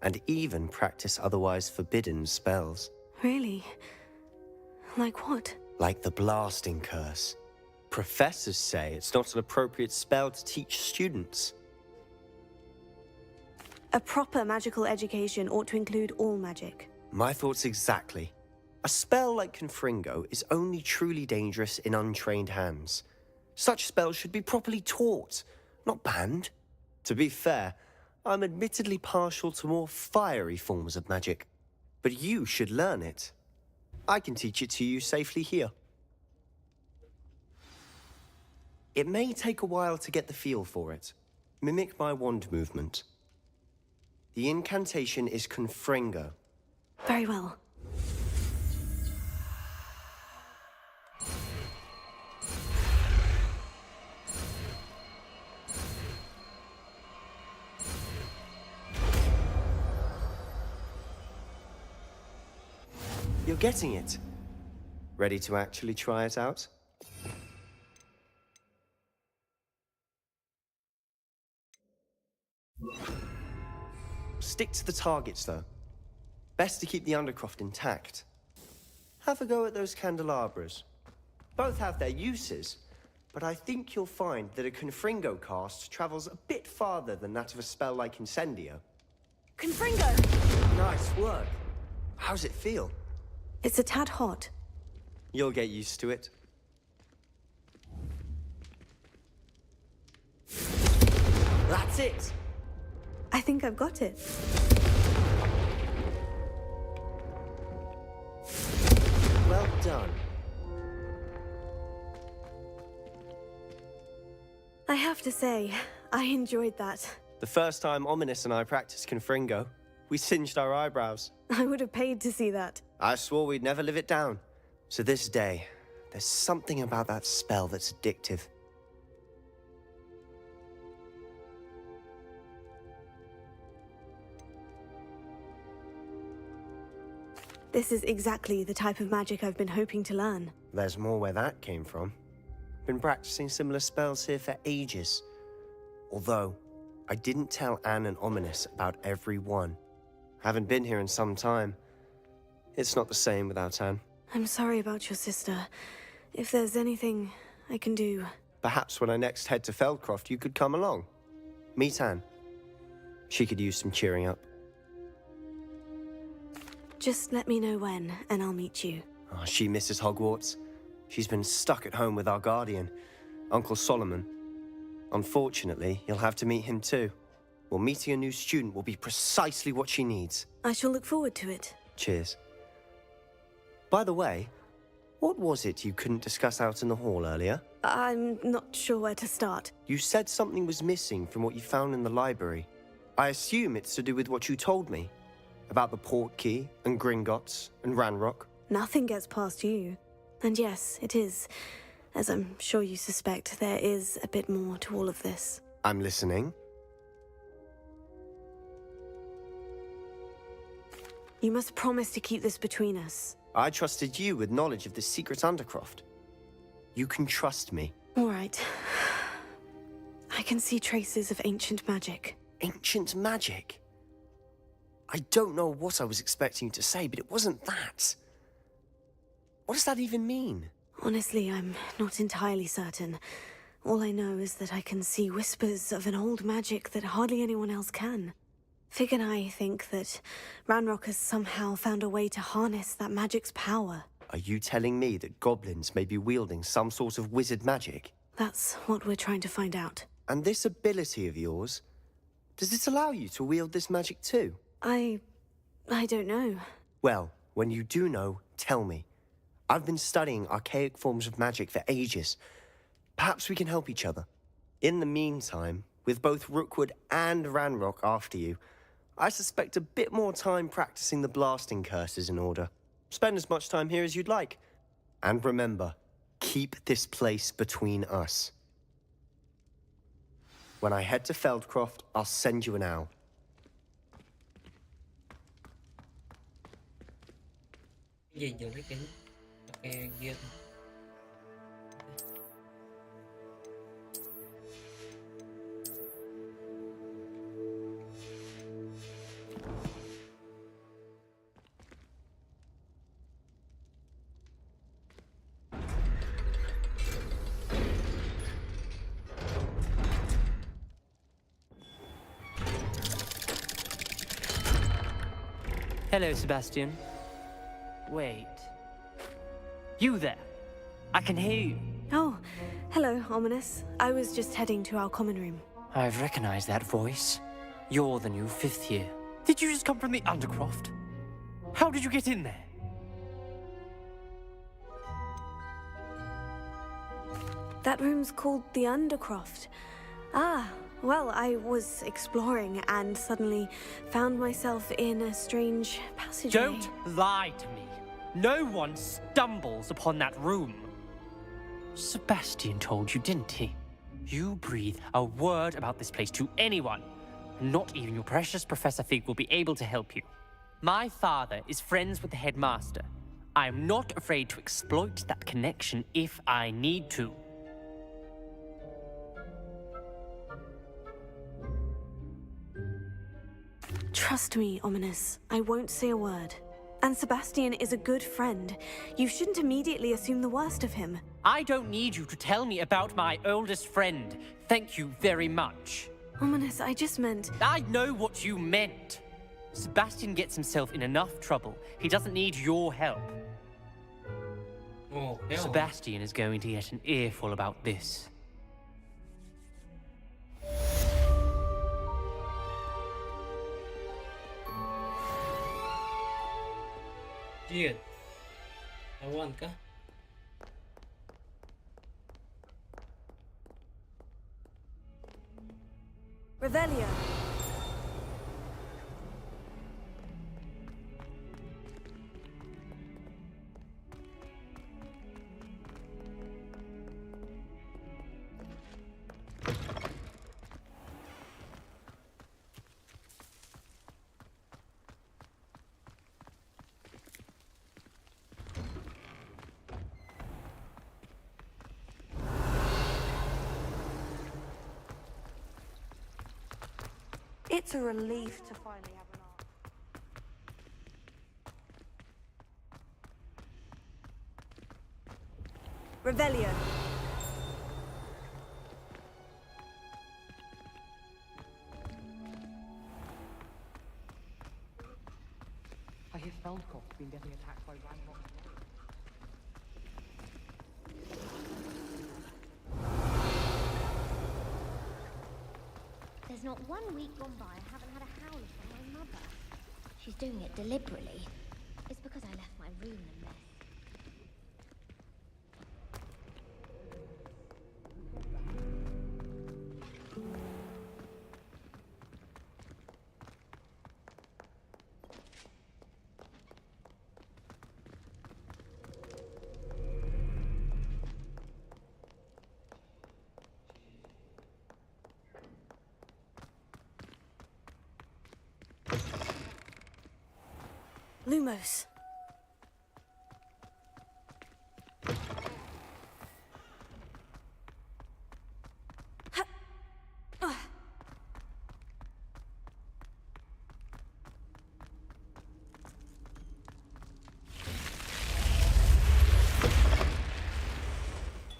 and even practice otherwise forbidden spells. Really? Like what? Like the blasting curse. Professors say it's not an appropriate spell to teach students. A proper magical education ought to include all magic. My thoughts exactly. A spell like Confringo is only truly dangerous in untrained hands. Such spells should be properly taught, not banned. To be fair, I'm admittedly partial to more fiery forms of magic. But you should learn it. I can teach it to you safely here. It may take a while to get the feel for it. Mimic my wand movement. The incantation is Confringo. Very well. You're getting it. Ready to actually try it out? Stick to the targets, though. Best to keep the Undercroft intact. Have a go at those candelabras. Both have their uses, but I think you'll find that a Confringo cast travels a bit farther than that of a spell like Incendio. Confringo! Nice work. How's it feel? It's a tad hot. You'll get used to it. That's it! I think I've got it. Well done. I have to say, I enjoyed that. The first time Ominous and I practiced Confringo, we singed our eyebrows. I would have paid to see that. I swore we'd never live it down. To this day, there's something about that spell that's addictive. This is exactly the type of magic I've been hoping to learn. There's more where that came from. Been practicing similar spells here for ages. Although, I didn't tell Anne and Ominous about every one. Haven't been here in some time. It's not the same without Anne. I'm sorry about your sister. If there's anything I can do... Perhaps when I next head to Feldcroft, you could come along. Meet Anne. She could use some cheering up. Just let me know when, and I'll meet you. Oh, she misses Hogwarts. She's been stuck at home with our guardian, Uncle Solomon. Unfortunately, you'll have to meet him too. Well, meeting a new student will be precisely what she needs. I shall look forward to it. Cheers. By the way, what was it you couldn't discuss out in the hall earlier? I'm not sure where to start. You said something was missing from what you found in the library. I assume it's to do with what you told me. About the Portkey, and Gringotts, and Ranrock. Nothing gets past you. And yes, it is. As I'm sure you suspect, there is a bit more to all of this. I'm listening. You must promise to keep this between us. I trusted you with knowledge of the secret Undercroft. You can trust me. All right. I can see traces of ancient magic. Ancient magic? I don't know what I was expecting you to say, but it wasn't that. What does that even mean? Honestly, I'm not entirely certain. All I know is that I can see whispers of an old magic that hardly anyone else can. Fig and I think that Ranrock has somehow found a way to harness that magic's power. Are you telling me that goblins may be wielding some sort of wizard magic? That's what we're trying to find out. And this ability of yours, does it allow you to wield this magic too? I don't know. Well, when you do know, tell me. I've been studying archaic forms of magic for ages. Perhaps we can help each other. In the meantime, with both Rookwood and Ranrock after you, I suspect a bit more time practicing the blasting curses in order. Spend as much time here as you'd like. And remember, keep this place between us. When I head to Feldcroft, I'll send you an owl. Gì giờ cái kính pakai gear. Hello, Sebastian. Wait, You there? I can hear you. Oh, hello, Ominous. I was just heading to our common room. I've recognized that voice. You're the new 5th year. Did you just come from the Undercroft? How did you get in there? That room's called the Undercroft. Ah, well, I was exploring and suddenly found myself in a strange passageway. Don't lie to me. No one stumbles upon that room. Sebastian told you, didn't he? You breathe a word about this place to anyone, and not even your precious Professor Fig will be able to help you. My father is friends with the headmaster. I am not afraid to exploit that connection if I need to. Trust me, Ominous. I won't say a word. And Sebastian is a good friend. You shouldn't immediately assume the worst of him. I don't need you to tell me about my oldest friend. Thank you very much. Ominous, I just meant... I know what you meant. Sebastian gets himself in enough trouble. He doesn't need your help. Oh, hell. Sebastian is going to get an earful about this. Jid. Lawan kah? Revelio. It's a relief to finally have an art. Revelio. I hear Feldkopf's been getting attacked by Ranrock. There's not 1 week gone by I haven't had a howl from my mother. She's doing it deliberately. It's because I left my room a mess. Lumos.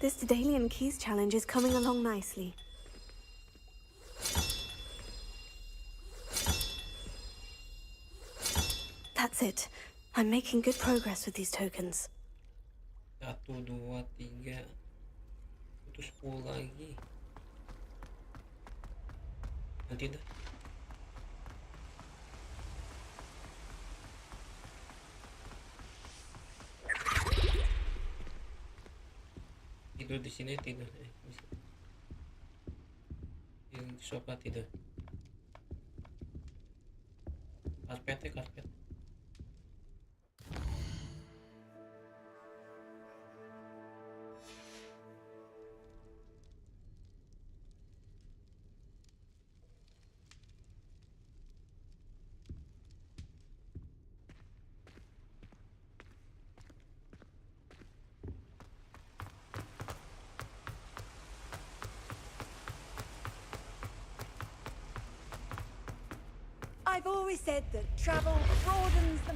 This Daedalian Keys challenge is coming along nicely. That's it. I'm making good progress with these tokens. 1, 2, 3. Itu 10 lagi. Nanti dah. Tidur di sini tidur. Yang di sofa tidur. Karpetnya karpet. I've always said that travel broadens the...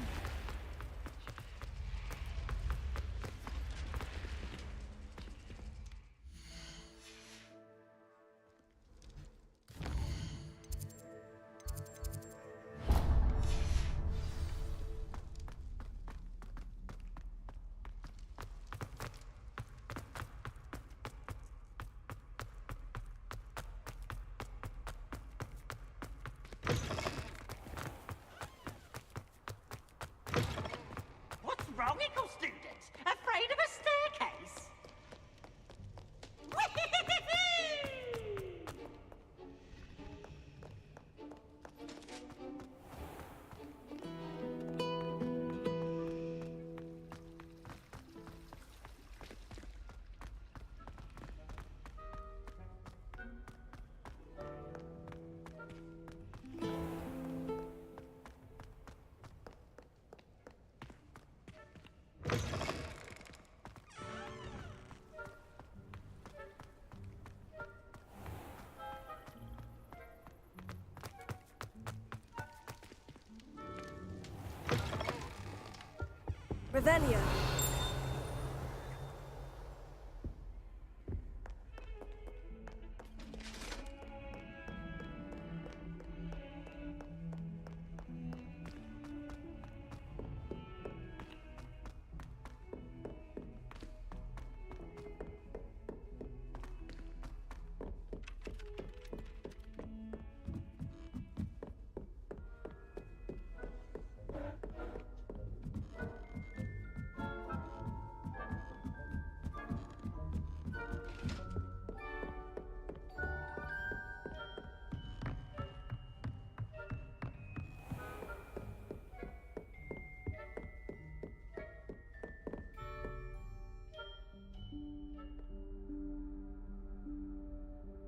Revelio.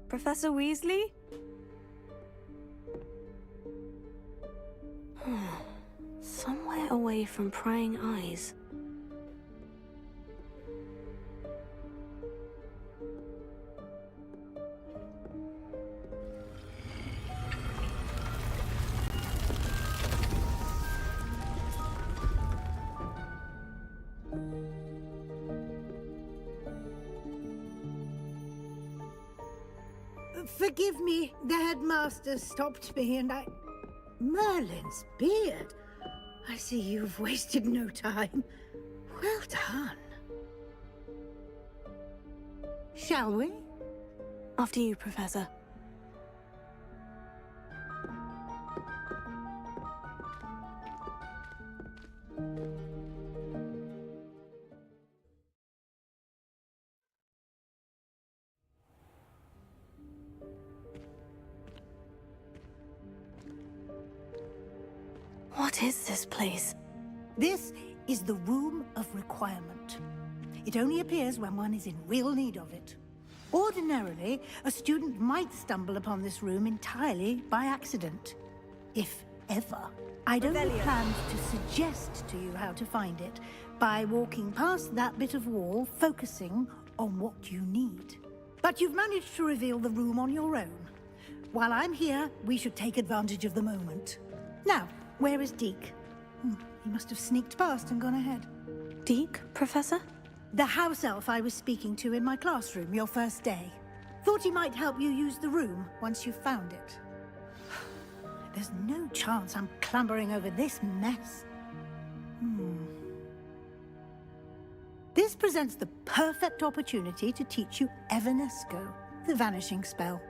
Professor Weasley? Somewhere away from prying eyes. Forgive me, the headmaster stopped me and I... Merlin's beard. I see you've wasted no time. Well done. Shall we? After you, Professor. What is this place? This is the Room of Requirement. It only appears when one is in real need of it. Ordinarily, a student might stumble upon this room entirely by accident. If ever. I'd only planned to suggest to you how to find it by walking past that bit of wall, focusing on what you need. But you've managed to reveal the room on your own. While I'm here, we should take advantage of the moment. Now, where is Deke? He must have sneaked past and gone ahead. Deke, Professor? The house elf I was speaking to in my classroom your first day. Thought he might help you use the room once you've found it. There's no chance I'm clambering over this mess. This presents the perfect opportunity to teach you Evanesco, the vanishing spell.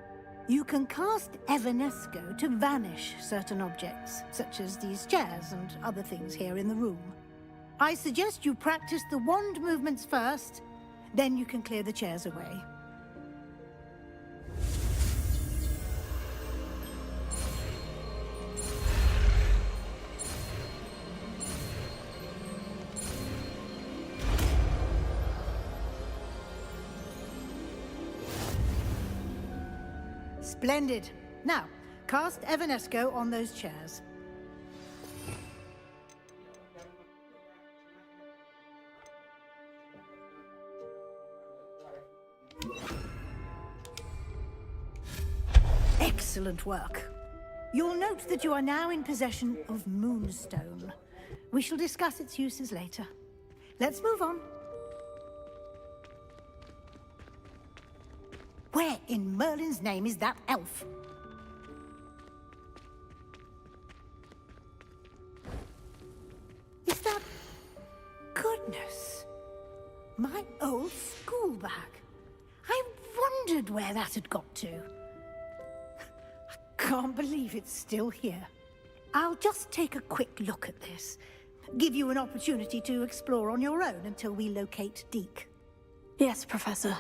You can cast Evanesco to vanish certain objects, such as these chairs and other things here in the room. I suggest you practice the wand movements first, then you can clear the chairs away. Splendid. Now, cast Evanesco on those chairs. Excellent work. You'll note that you are now in possession of Moonstone. We shall discuss its uses later. Let's move on. Where in Merlin's name is that elf? Is that... Goodness. My old school bag. I wondered where that had got to. I can't believe it's still here. I'll just take a quick look at this. Give you an opportunity to explore on your own until we locate Deke. Yes, Professor.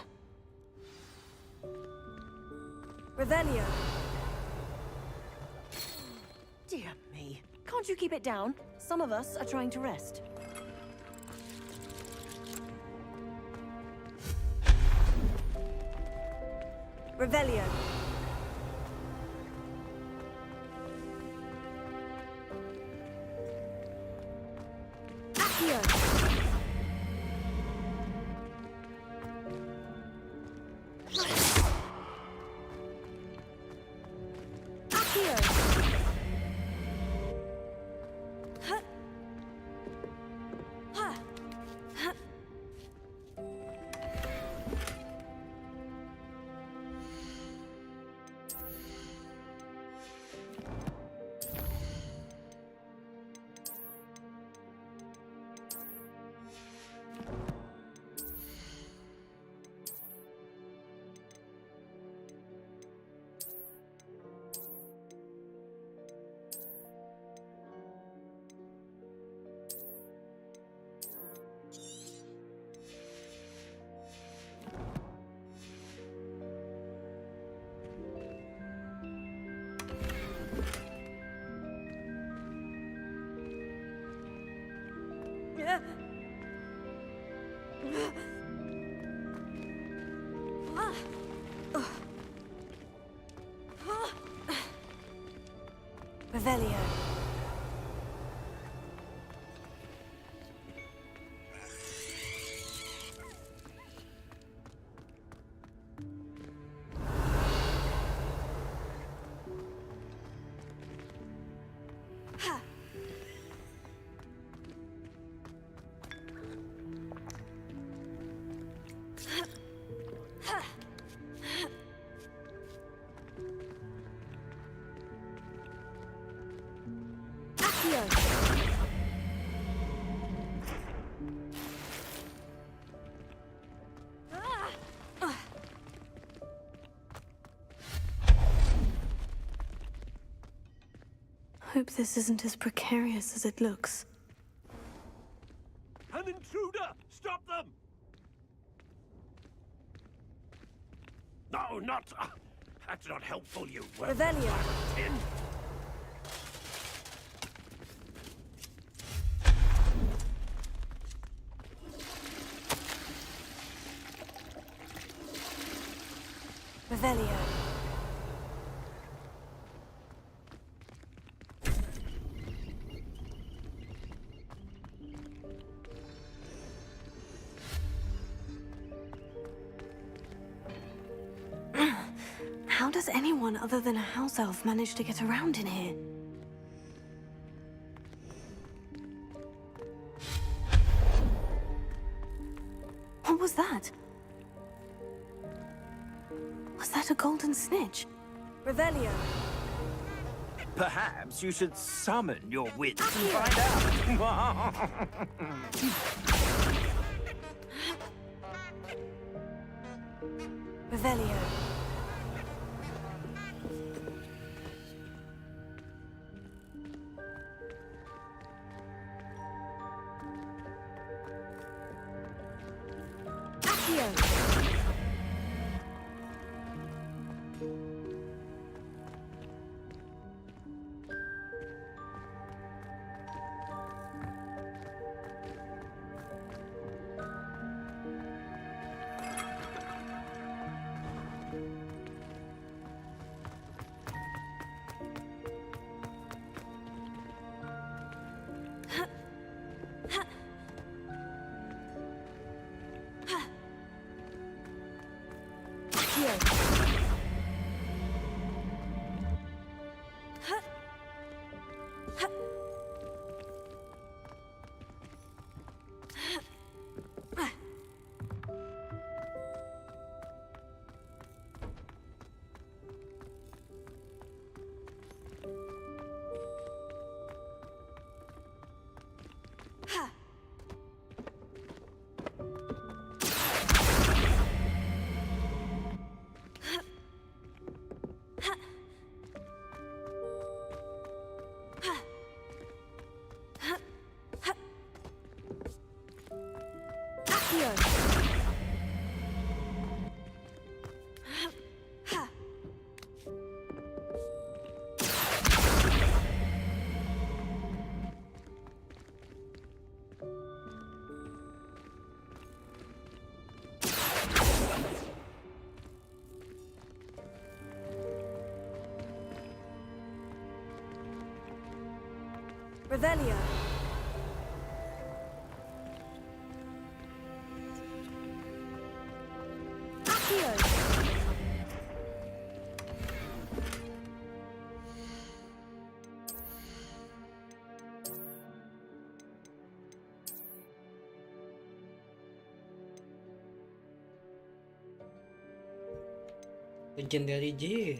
Revelio. Dear me. Can't you keep it down? Some of us are trying to rest. Revelio. Accio. Revelio. Hope this isn't as precarious as it looks. An intruder! Stop them! No, not... that's not helpful, you... Revelio. Tin. Revelio. How does anyone other than a house elf manage to get around in here? What was that? Was that a golden snitch? Revelio. Perhaps you should summon your wits and find out. Revelio. Revelio. Legendary J.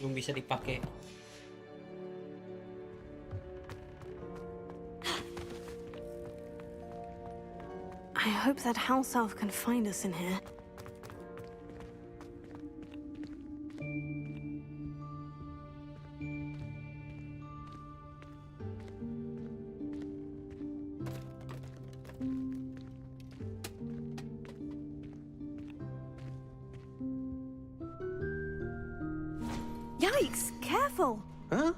Belum bisa dipakai. I hope that house elf can find us in here. Yikes! Careful! Huh?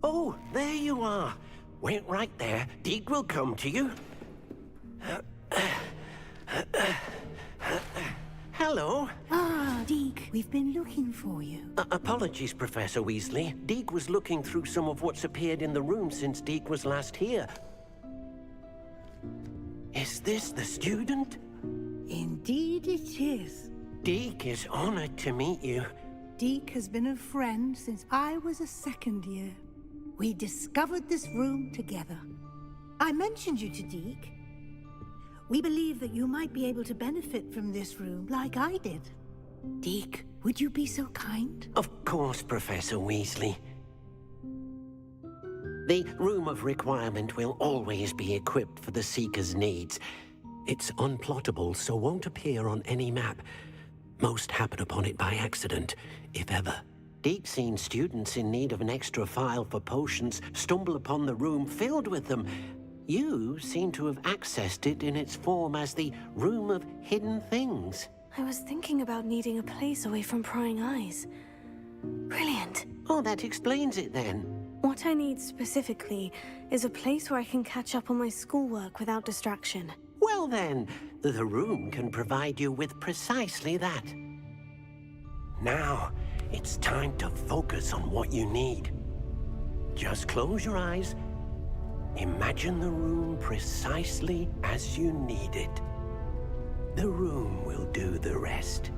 Oh, there you are. Wait right there. Deke will come to you. Hello. Ah, Deke, we've been looking for you. Apologies, Professor Weasley. Deke was looking through some of what's appeared in the room since Deke was last here. Is this the student? Indeed it is. Deke is honored to meet you. Deke has been a friend since I was a second year. We discovered this room together. I mentioned you to Deke. We believe that you might be able to benefit from this room like I did. Deke, would you be so kind? Of course, Professor Weasley. The Room of Requirement will always be equipped for the Seeker's needs. It's unplottable, so won't appear on any map. Most happen upon it by accident, if ever. Deke's seen students in need of an extra file for potions stumble upon the room filled with them. You seem to have accessed it in its form as the Room of Hidden Things. I was thinking about needing a place away from prying eyes. Brilliant. Oh, that explains it then. What I need specifically is a place where I can catch up on my schoolwork without distraction. Well then, the room can provide you with precisely that. Now, it's time to focus on what you need. Just close your eyes. Imagine the room precisely as you need it. The room will do the rest.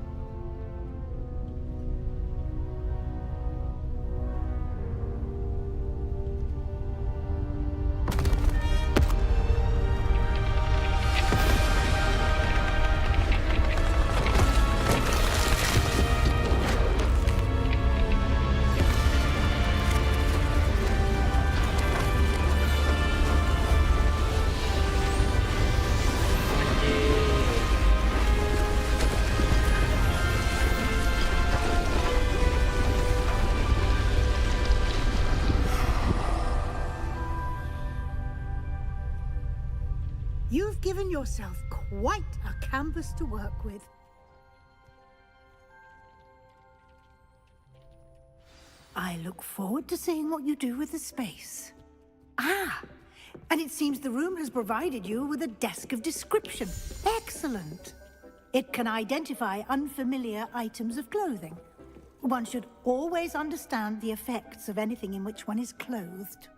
You've given yourself quite a canvas to work with. I look forward to seeing what you do with the space. Ah, and it seems the room has provided you with a desk of description. Excellent. It can identify unfamiliar items of clothing. One should always understand the effects of anything in which one is clothed.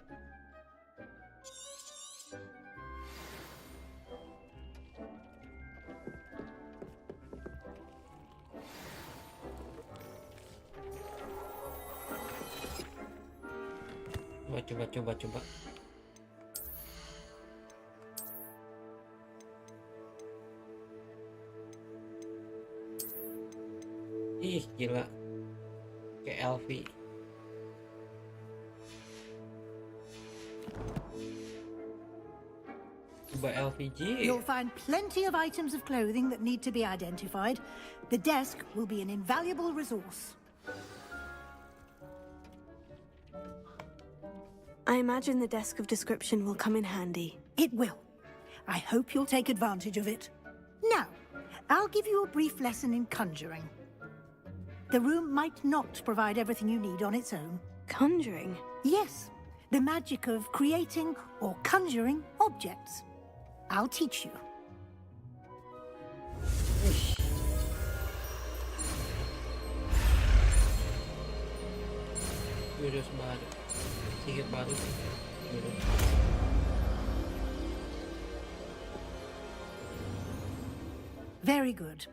Coba. Ih, gila. Kayak Elfie. Coba LVG. You'll find plenty of items of clothing that need to be identified. The desk will be an invaluable resource. I imagine the desk of description will come in handy. It will. I hope you'll take advantage of it. Now, I'll give you a brief lesson in conjuring. The room might not provide everything you need on its own. Conjuring? Yes, the magic of creating or conjuring objects. I'll teach you. Jurus baru. Sihir baru. Jurus. Very good.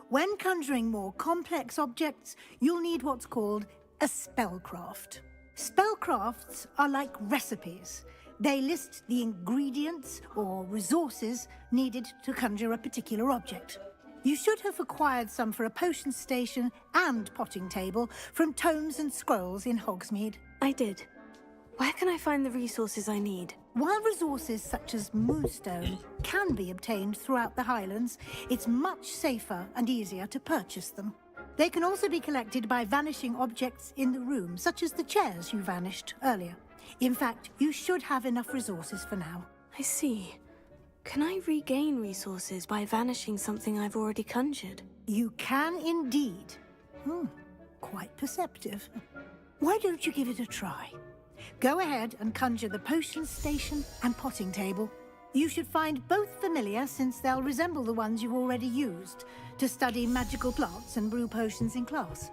When conjuring more complex objects, you'll need what's called a spellcraft. Spellcrafts are like recipes. They list the ingredients or resources needed to conjure a particular object. You should have acquired some for a potion station and potting table from tomes and scrolls in Hogsmeade. I did. Where can I find the resources I need? While resources such as moonstone can be obtained throughout the Highlands, it's much safer and easier to purchase them. They can also be collected by vanishing objects in the room, such as the chairs you vanished earlier. In fact, you should have enough resources for now. I see. Can I regain resources by vanishing something I've already conjured? You can indeed. quite perceptive. Why don't you give it a try? Go ahead and conjure the potion station and potting table. You should find both familiar, since they'll resemble the ones you've already used to study magical plants and brew potions in class.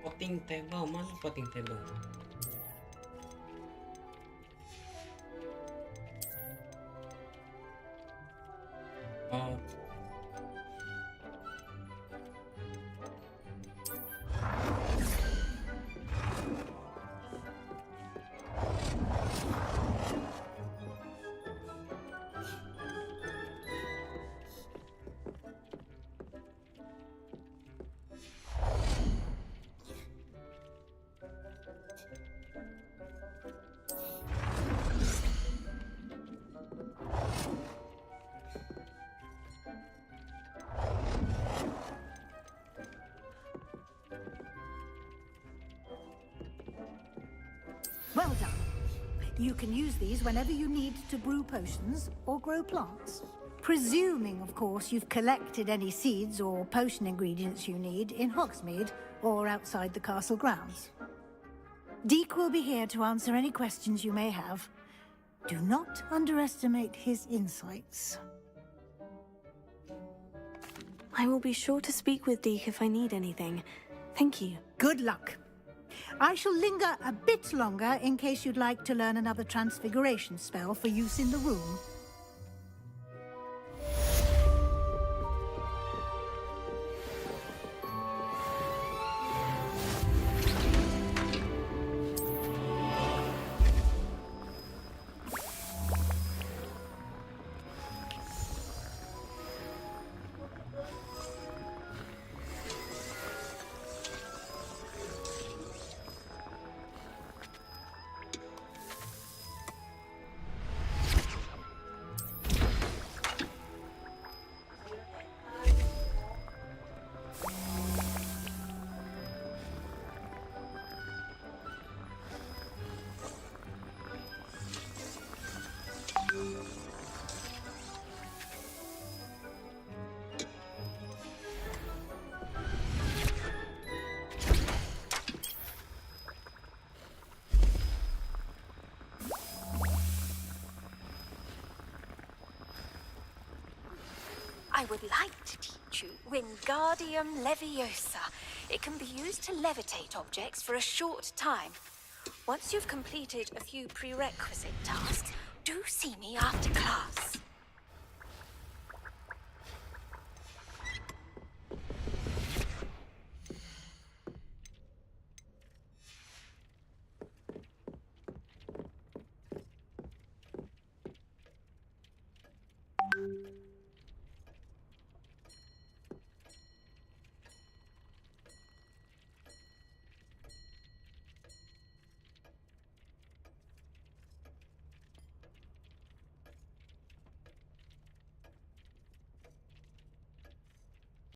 Potting table, mana potting table? Oh. Well done. You can use these whenever you need to brew potions or grow plants. Presuming, of course, you've collected any seeds or potion ingredients you need in Hogsmeade or outside the castle grounds. Deke will be here to answer any questions you may have. Do not underestimate his insights. I will be sure to speak with Deke if I need anything. Thank you. Good luck. I shall linger a bit longer in case you'd like to learn another transfiguration spell for use in the room. I would like to teach you Wingardium Leviosa. It can be used to levitate objects for a short time. Once you've completed a few prerequisite tasks, do see me after class.